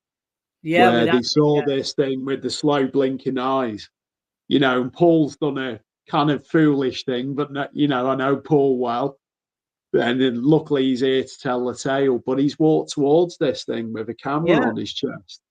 Yeah, where they saw this thing with the slow blinking eyes. And Paul's done a kind of foolish thing, but I know Paul well. And then luckily he's here to tell the tale, but he's walked towards this thing with a camera on his chest.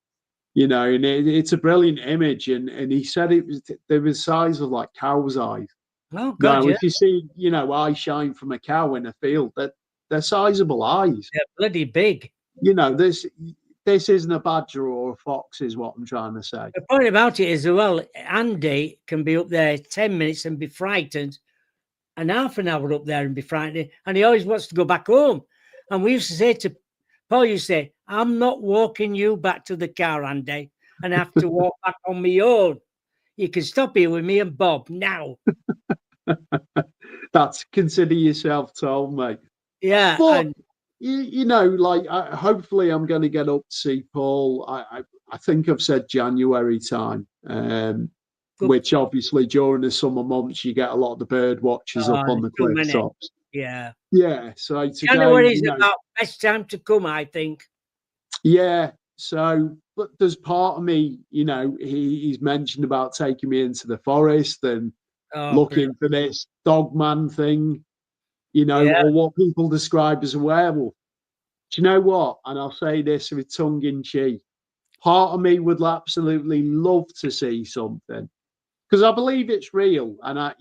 And it's a brilliant image. And he said they were the size of like cow's eyes. Oh, God, if you see, eye shine from a cow in a field, they're sizable eyes. They're bloody big. This isn't a badger or a fox, is what I'm trying to say. The point about it is, well, Andy can be up there 10 minutes and be frightened, and half an hour up there and be frightened, and he always wants to go back home. And we used to say to Paul, you say, I'm not walking you back to the car, Andy, and I have to walk back on my own. You can stop here with me and Bob now. That's consider yourself told, mate. Yeah. But, hopefully I'm going to get up to see Paul. I think I've said January time, which obviously during the summer months, you get a lot of the bird watchers up on the cliff tops. Yeah. Yeah. So January is about best time to come, I think. Yeah. So, but there's part of me, he's mentioned about taking me into the forest and looking for this dogman thing. Or what people describe as a werewolf. Do you know what? And I'll say this with tongue in cheek. Part of me would absolutely love to see something because I believe it's real. And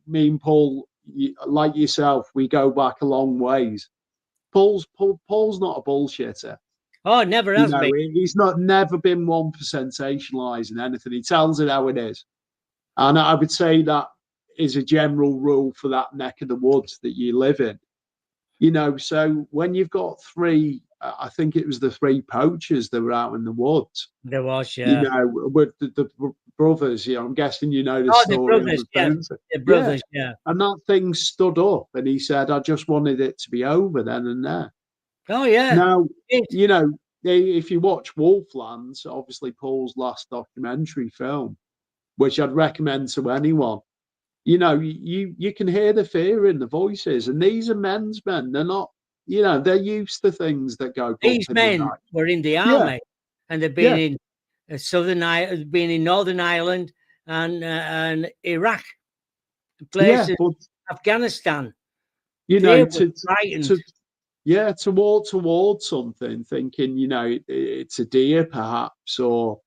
me and Paul, like yourself, we go back a long ways. Paul's not a bullshitter. Oh, never You has know, been. he's never been one for sensationalising anything. He tells it how it is. And I would say that is a general rule for that neck of the woods that you live in. You know, so when you've got three, I think it was the three poachers that were out in the woods, There was, you yeah. know, with the brothers, you know, I'm guessing you know the Oh, the story I'm brothers, yeah. referring to. The Yeah. brothers, yeah. And that thing stood up and he said, I just wanted it to be over then and there. Oh, yeah. Now, It, you know, if you watch Wolflands, obviously Paul's last documentary film, which I'd recommend to anyone, you know, you can hear the fear in the voices, and these are men's men. They're not, you know, they're used to things that go bump these in the men night. were in the Yeah, army, and they've yeah, been in Southern Ireland, been in Northern Ireland and Iraq, yeah. places, But Afghanistan. you They know, were frightened. to walk towards something, thinking, you know, it's a deer perhaps, or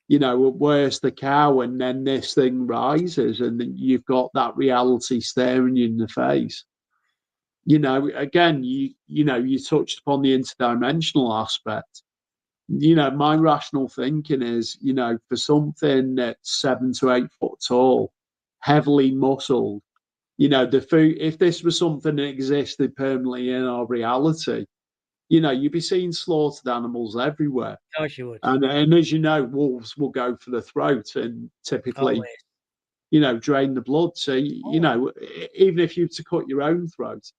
you know, where's the cow? And then this thing rises, and then you've got that reality staring you in the face. You know, again, you know, you touched upon the interdimensional aspect. You know, my rational thinking is, you know, for something that's 7 to 8 foot tall, heavily muscled, you know, the food, if this was something that existed permanently in our reality, you know, you'd be seeing slaughtered animals everywhere. Of course you would. And as you know, wolves will go for the throat and typically, Always. you know, drain the blood. So, you know, even if you were to cut your own throat,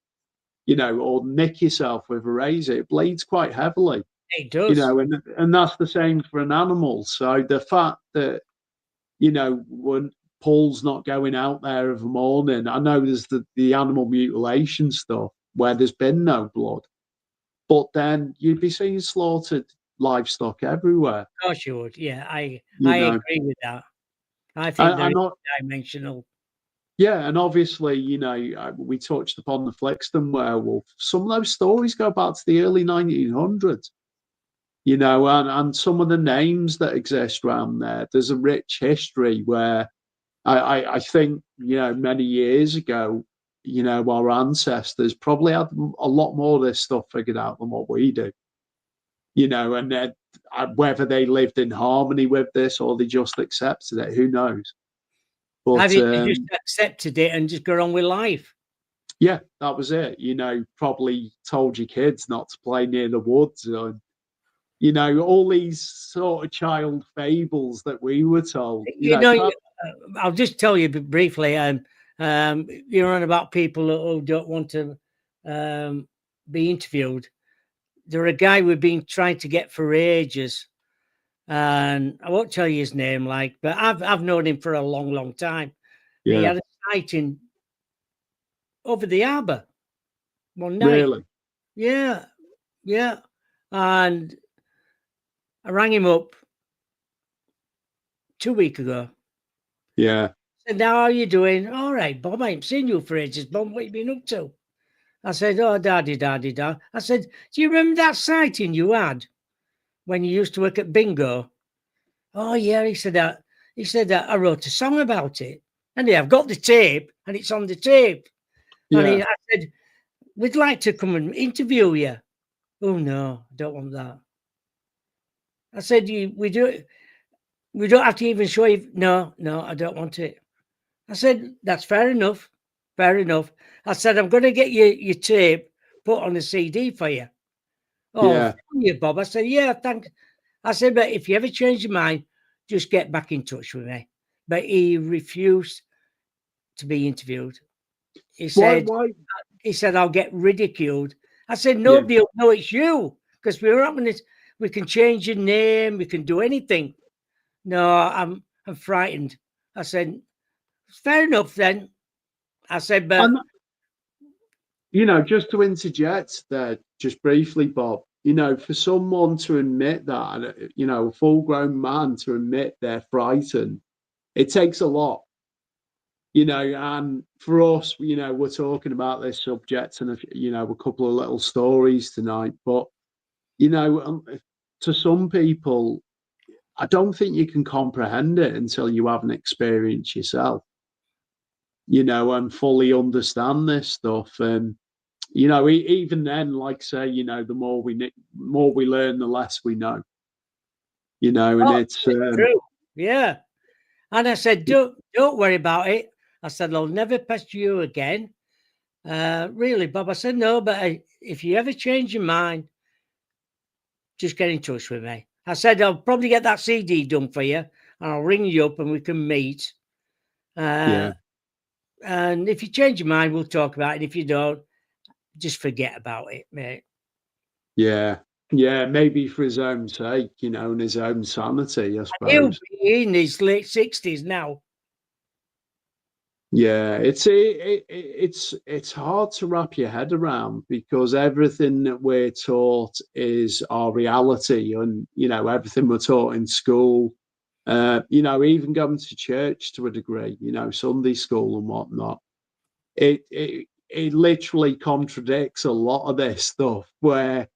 you know, or nick yourself with a razor, it bleeds quite heavily. It You does. know, and that's the same for an animal. So the fact that, you know, when Paul's not going out there of a morning, I know there's the animal mutilation stuff where there's been no blood, but then you'd be seeing slaughtered livestock everywhere. Of course you would. Yeah, I You know, agree with that. I think they're and not, dimensional. yeah, and obviously, you know, we touched upon the Flixton werewolf. Some of those stories go back to the early 1900s. You know, and some of the names that exist around there, there's a rich history where I think, you know, many years ago, you know, our ancestors probably had a lot more of this stuff figured out than what we do, you know, and then whether they lived in harmony with this or they just accepted it, who knows? Have But you just accepted it and just got on with life? yeah, that was it. You know, probably told your kids not to play near the woods, and you know, all these sort of child fables that we were told. You You know, know, I'll just tell you briefly. You're on about people who don't want to be interviewed. There's a guy we've been trying to get for ages, and I won't tell you his name, like, but I've known him for a long, long time. And he yeah, had a sighting over the harbour one night. really, Yeah, yeah. And I rang him up 2 weeks ago. yeah, Said, "How are you doing?" "All right, Bob. I ain't seen you for ages, Bob. What you been up to?" I said, "Oh, daddy, daddy, dad." I said, "Do you remember that sighting you had when you used to work at Bingo?" "Oh, yeah." He said that. He said that I wrote a song about it. And yeah, I've got the tape, and it's on the tape. And yeah. I said, "We'd like to come and interview you." "Oh no, I don't want that." I said, We don't have to even show you." No, I don't want it." I said, "That's fair enough. Fair enough." I said, "I'm going to get your tape put on a CD for you." "Oh, Yeah, thank you, Bob." I said, "Yeah, thanks." I said, "But if you ever change your mind, just get back in touch with me." But he refused to be interviewed. He why? said, Why? "I'll get ridiculed." I said, Yeah, "Nobody will know it's you because we're not going to. We can change your name. We can do anything." "No, I'm frightened." I said, "Fair enough then." I said, "But and you know, just to interject there, just briefly, Bob. You know, for someone to admit that, and you know, a full-grown man to admit they're frightened, it takes a lot. You know, and for us, you know, we're talking about this subject and you know, a couple of little stories tonight, but you know, to some people, I don't think you can comprehend it until you have an experience yourself, you know, and fully understand this stuff. And, you know, even then, like say, you know, the more we learn, the less we know. You know, and Oh, it's true. Yeah. And I said, don't worry about it. I said, I'll never pester you again. Really, Bob? I said, no, but if you ever change your mind, just get in touch with me. I said, I'll probably get that CD done for you, and I'll ring you up and we can meet. yeah, And if you change your mind, we'll talk about it. If you don't, just forget about it, mate. yeah, yeah. Maybe for his own sake, you know, and his own sanity, I He'll suppose. be in his late 60s now. Yeah, it's hard to wrap your head around because everything that we're taught is our reality, and you know everything we're taught in school. You know, even going to church to a degree, you know, Sunday school and whatnot. It literally contradicts a lot of this stuff. Where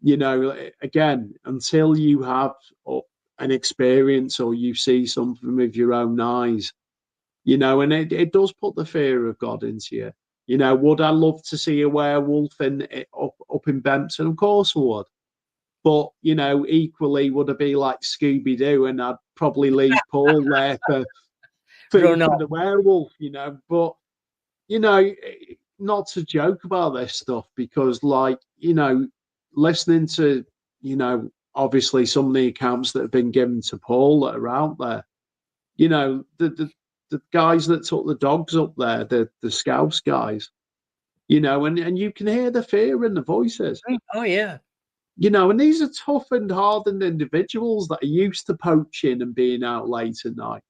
you know, again, until you have an experience or you see something with your own eyes, you know, and it does put the fear of God into you. You know, would I love to see a werewolf up in Bempton? Of course I would. But, you know, equally, would I be like Scooby Doo and I'd probably leave Paul there for food Run for off. the werewolf, you know? But, you know, not to joke about this stuff because, like, you know, listening to, you know, obviously some of the accounts that have been given to Paul that are out there, you know, the guys that took the dogs up there, the Scouts guys, you know, and you can hear the fear in the voices, Oh, yeah. you know, and these are tough and hardened individuals that are used to poaching and being out late at night.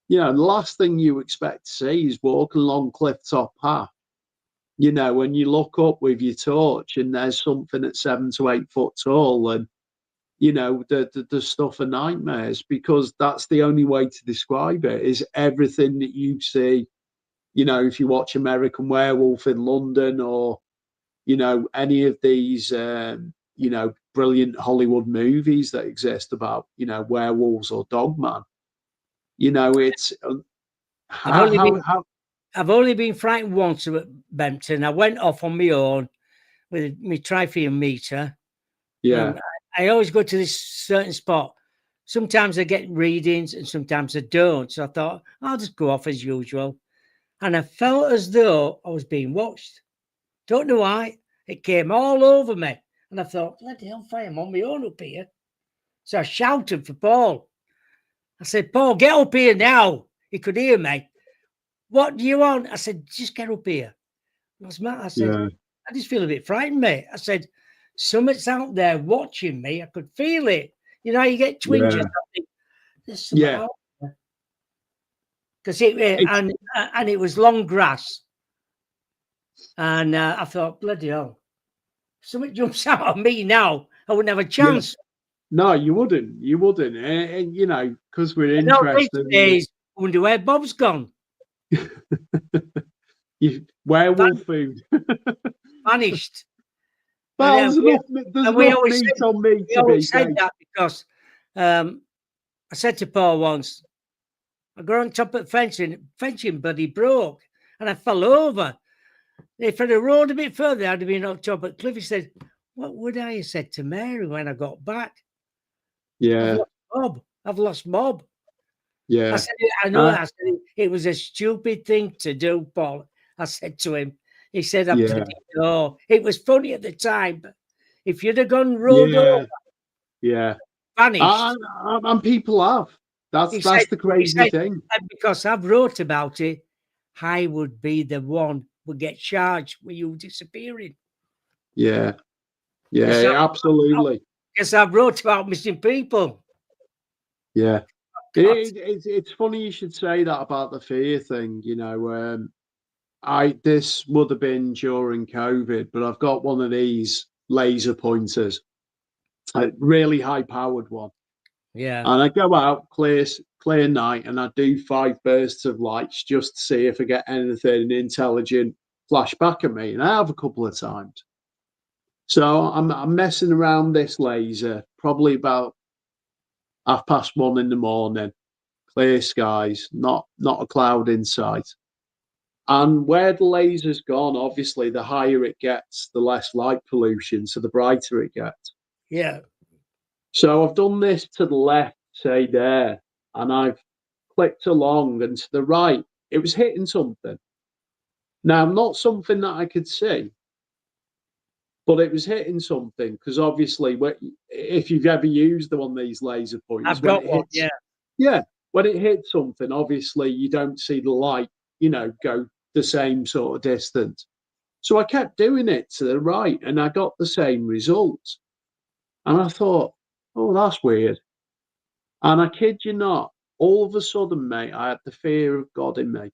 You know, the last thing you expect to see is walking along cliff top path, you know, when you look up with your torch and there's something at 7 to 8 foot tall and you know the stuff of nightmares because that's the only way to describe it is everything that you see, you know, if you watch American Werewolf in London or you know any of these you know brilliant Hollywood movies that exist about you know werewolves or dogman, you know it's I've only been how I've only been frightened once at Bempton. I went off on my own with my triphium meter. yeah I always go to this certain spot. Sometimes I get readings and sometimes I don't. So I thought, I'll just go off as usual. And I felt as though I was being watched. Don't know why. It came all over me. And I thought, bloody hell, I'm on my own up here. So I shouted for Paul. I said, Paul, get up here now. He could hear me. What do you want? I said, just get up here. What's the matter? I said, yeah I just feel a bit frightened, mate. I said, something's out there watching me. I could feel it. You know, you get twinges. yeah I think, there's something yeah out there. Because and it was long grass. And I thought, bloody hell, something jumps out at me now. I wouldn't have a yeah chance. no you wouldn't and you know because we're And now these interested in days, I wonder where Bob's gone. werewolf food. Vanished. Well, And there's we enough meat on me to be said great. that because I said to Paul once, I got on top of fencing buddy broke, and I fell over. If I'd have rolled a bit further, I'd have been on top of the cliff. He said, what would I have said to Mary when I got back? Yeah, I've lost Bob. yeah. I said, I know. I said, it was a stupid thing to do, Paul. I said to him. He said, I didn't know. It was funny at the time, but if you'd have gone rolled over, yeah. vanished. And people have. That's the crazy thing. Because I've wrote about it, I would be the one would get charged with you disappearing. Yeah, yeah, absolutely. Because I've wrote about missing people. Yeah. It's funny you should say that about the fear thing. You know, this would have been during COVID, but I've got one of these laser pointers, a really high powered one. Yeah. And I go out, clear night, and I do 5 bursts of lights just to see if I get anything intelligent flash back at me. And I have a couple of times. So I'm messing around this laser, probably about 1:30 in the morning, clear skies, not a cloud in sight. And where the laser's gone, obviously, the higher it gets, the less light pollution, so the brighter it gets. Yeah. So I've done this to the left, say there, and I've clicked along, and to the right, it was hitting something. Now, not something that I could see, but it was hitting something because obviously, if you've ever used one of these laser pointers, I've when got it one. hits, Yeah. yeah, when it hits something, obviously you don't see the light, go the same sort of distance. So I kept doing it to the right, and I got the same results. And I thought, oh, that's weird. And I kid you not, all of a sudden, mate, I had the fear of God in me.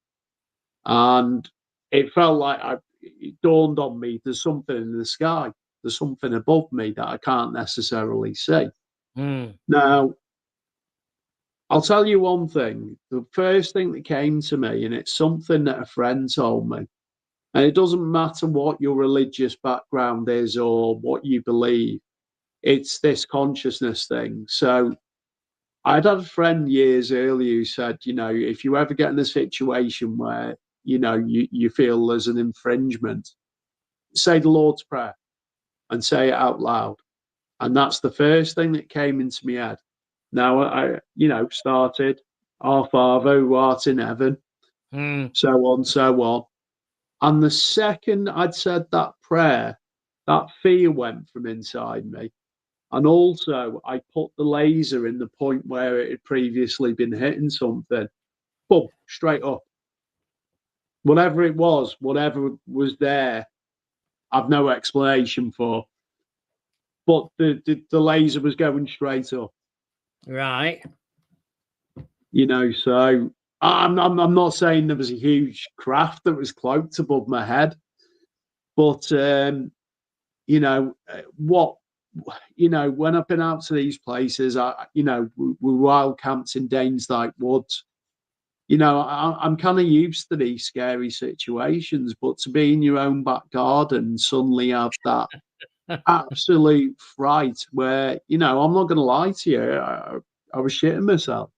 And it felt like it dawned on me there's something in the sky, there's something above me that I can't necessarily see. Mm. Now, I'll tell you one thing. The first thing that came to me, and it's something that a friend told me, and it doesn't matter what your religious background is or what you believe, it's this consciousness thing. So I'd had a friend years earlier who said, if you ever get in a situation where, you feel there's an infringement, say the Lord's Prayer and say it out loud. And that's the first thing that came into my head. Now I started, Our Father who art in heaven, so on, so on. And the second I'd said that prayer, that fear went from inside me. And also, I put the laser in the point where it had previously been hitting something. Boom, straight up. Whatever whatever was there, I've no explanation for. But the laser was going straight up. Right. So I'm not saying there was a huge craft that was cloaked above my head, but when I've been out to these places, we wild camps in Danesdyke Woods. I'm kind of used to these scary situations, but to be in your own back garden and suddenly have that absolute fright where, I'm not going to lie to you, I was shitting myself.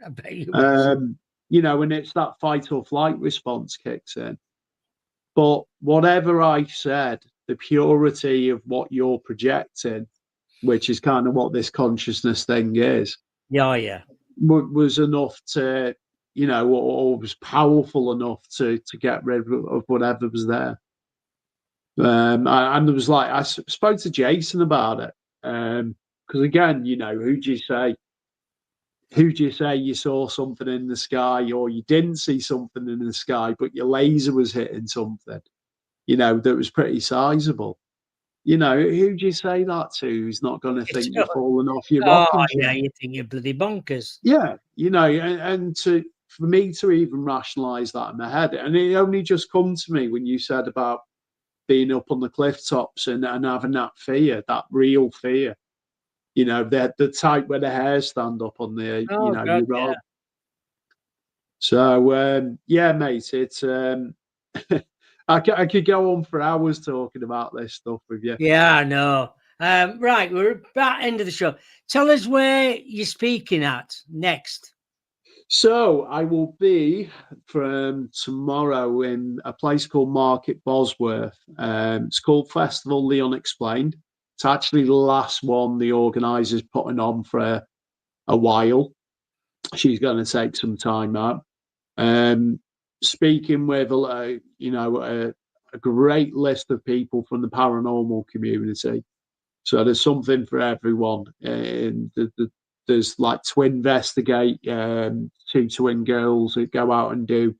I bet you was. And it's that fight or flight response kicks in. But whatever I said, the purity of what you're projecting, which is kind of what this consciousness thing is, Yeah. was enough to, or was powerful enough to get rid of whatever was there. And there was I spoke to Jason about it. Because again, who do you say? Who do you say you saw something in the sky, or you didn't see something in the sky, but your laser was hitting something, that was pretty sizable? Who do you say that to who's not going to think you're falling off your rocking chair? You think you're bloody bonkers. Yeah, and for me to even rationalise that in my head, and it only just come to me when you said about being up on the cliff tops and having that fear, that real fear. The type where the hairs stand up on the, God, your arm. So, mate, it's I could go on for hours talking about this stuff with you. Yeah, I know. Right, we're about end of the show. Tell us where you're speaking at next. So I will be from tomorrow in a place called Market Bosworth. It's called Festival The Unexplained. It's actually the last one the organisers putting on for a while. She's going to take some time out. Speaking with a great list of people from the paranormal community. So there's something for everyone. And there's like Twinvestigate, two twin girls that go out and do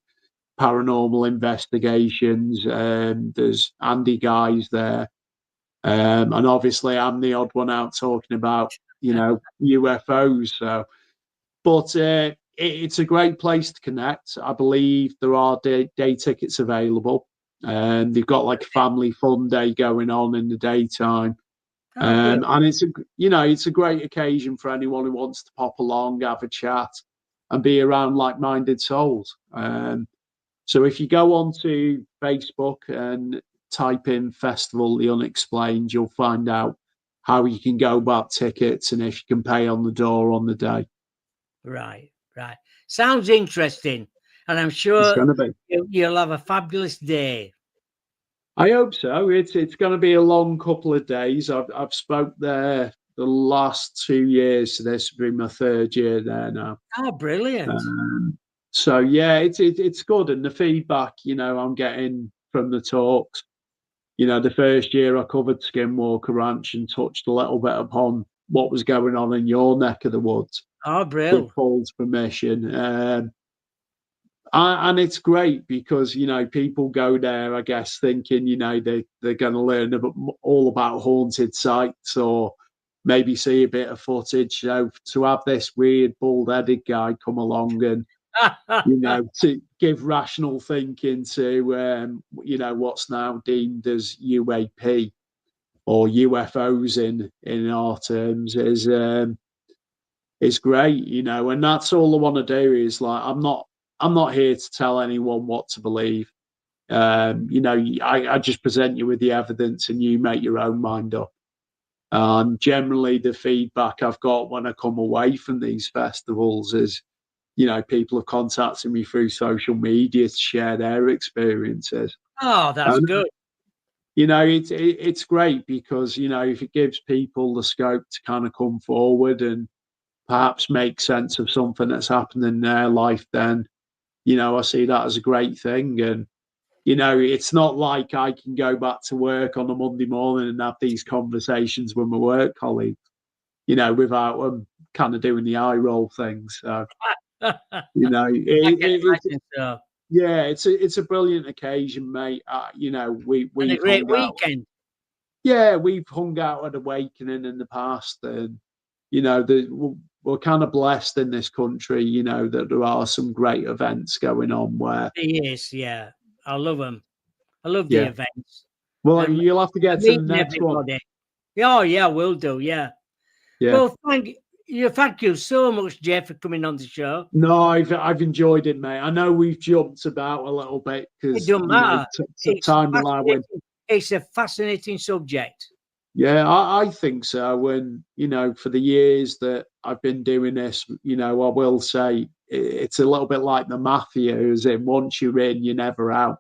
paranormal investigations. There's Andy Guys there. And obviously I'm the odd one out talking about, UFOs. So, but it's a great place to connect. I believe there are day tickets available. And they've got like a family fun day going on in the daytime. And it's a great occasion for anyone who wants to pop along, have a chat, and be around like-minded souls. So if you go onto Facebook and type in Festival The Unexplained, you'll find out how you can go about tickets and if you can pay on the door on the day. Right. Sounds interesting. And I'm It's sure going to be. you'll have a fabulous day. I hope so. It's going to be a long couple of days. I've spoke there the last 2 years, so this will be my third year there now. Oh, brilliant. So yeah, it's good, and the feedback, I'm getting from the talks. The first year I covered Skinwalker Ranch and touched a little bit upon what was going on in your neck of the woods Oh, with brilliant. Paul's permission. And it's great because, people go there, I guess, thinking, they're going to learn all about haunted sites or maybe see a bit of footage. To have this weird bald-headed guy come along and, to give rational thinking to, what's now deemed as UAP or UFOs in our terms is great, and that's all I want to do is like, I'm not here to tell anyone what to believe. I just present you with the evidence and you make your own mind up. And generally the feedback I've got when I come away from these festivals is, people are contacting me through social media to share their experiences. Oh, that's good. It's great because, if it gives people the scope to kind of come forward and perhaps make sense of something that's happened in their life, then, I see that as a great thing. And, it's not like I can go back to work on a Monday morning and have these conversations with my work colleagues, without them kind of doing the eye roll thing. So, yeah, it's a brilliant occasion, mate. We've and a great hung out. weekend. Yeah, we've hung out at Awakening in the past, and we're kind of blessed in this country, that there are some great events going on where Yes, yeah. I love them. I love the Yeah. events. Well, you'll have to get to the Meeting next one. everybody. Oh, yeah, will do. Yeah. Yeah. Well, thank you so much, Jeff, for coming on the show. No, I've enjoyed it, mate. I know we've jumped about a little bit because It don't matter. time allowing. It's a fascinating subject. Yeah, I think so. And, for the years that I've been doing this, I will say it's a little bit like the mafia, as in once you're in, you're never out.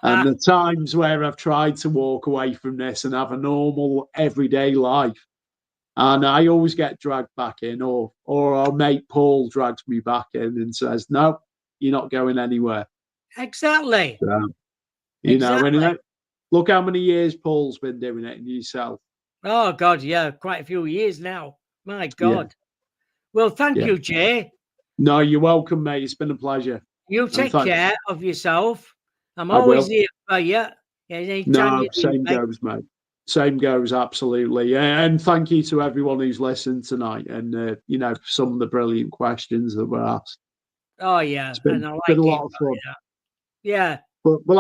And the times where I've tried to walk away from this and have a normal everyday life, and I always get dragged back in, or our mate Paul drags me back in and says, "No, you're not going anywhere." Exactly. So, Exactly. and look how many years Paul's been doing it in yourself. Oh God, yeah, quite a few years now. My God. Well, thank you, Jay. No, you're welcome, mate. It's been a pleasure. You take care of yourself. I'm I always will. here for you. Anytime No, you same need me. goes, mate. Same goes, absolutely. And thank you to everyone who's listened tonight and, some of the brilliant questions that were asked. Oh, yeah. It's been, And I like been a it. lot of fun. Yeah. But we'll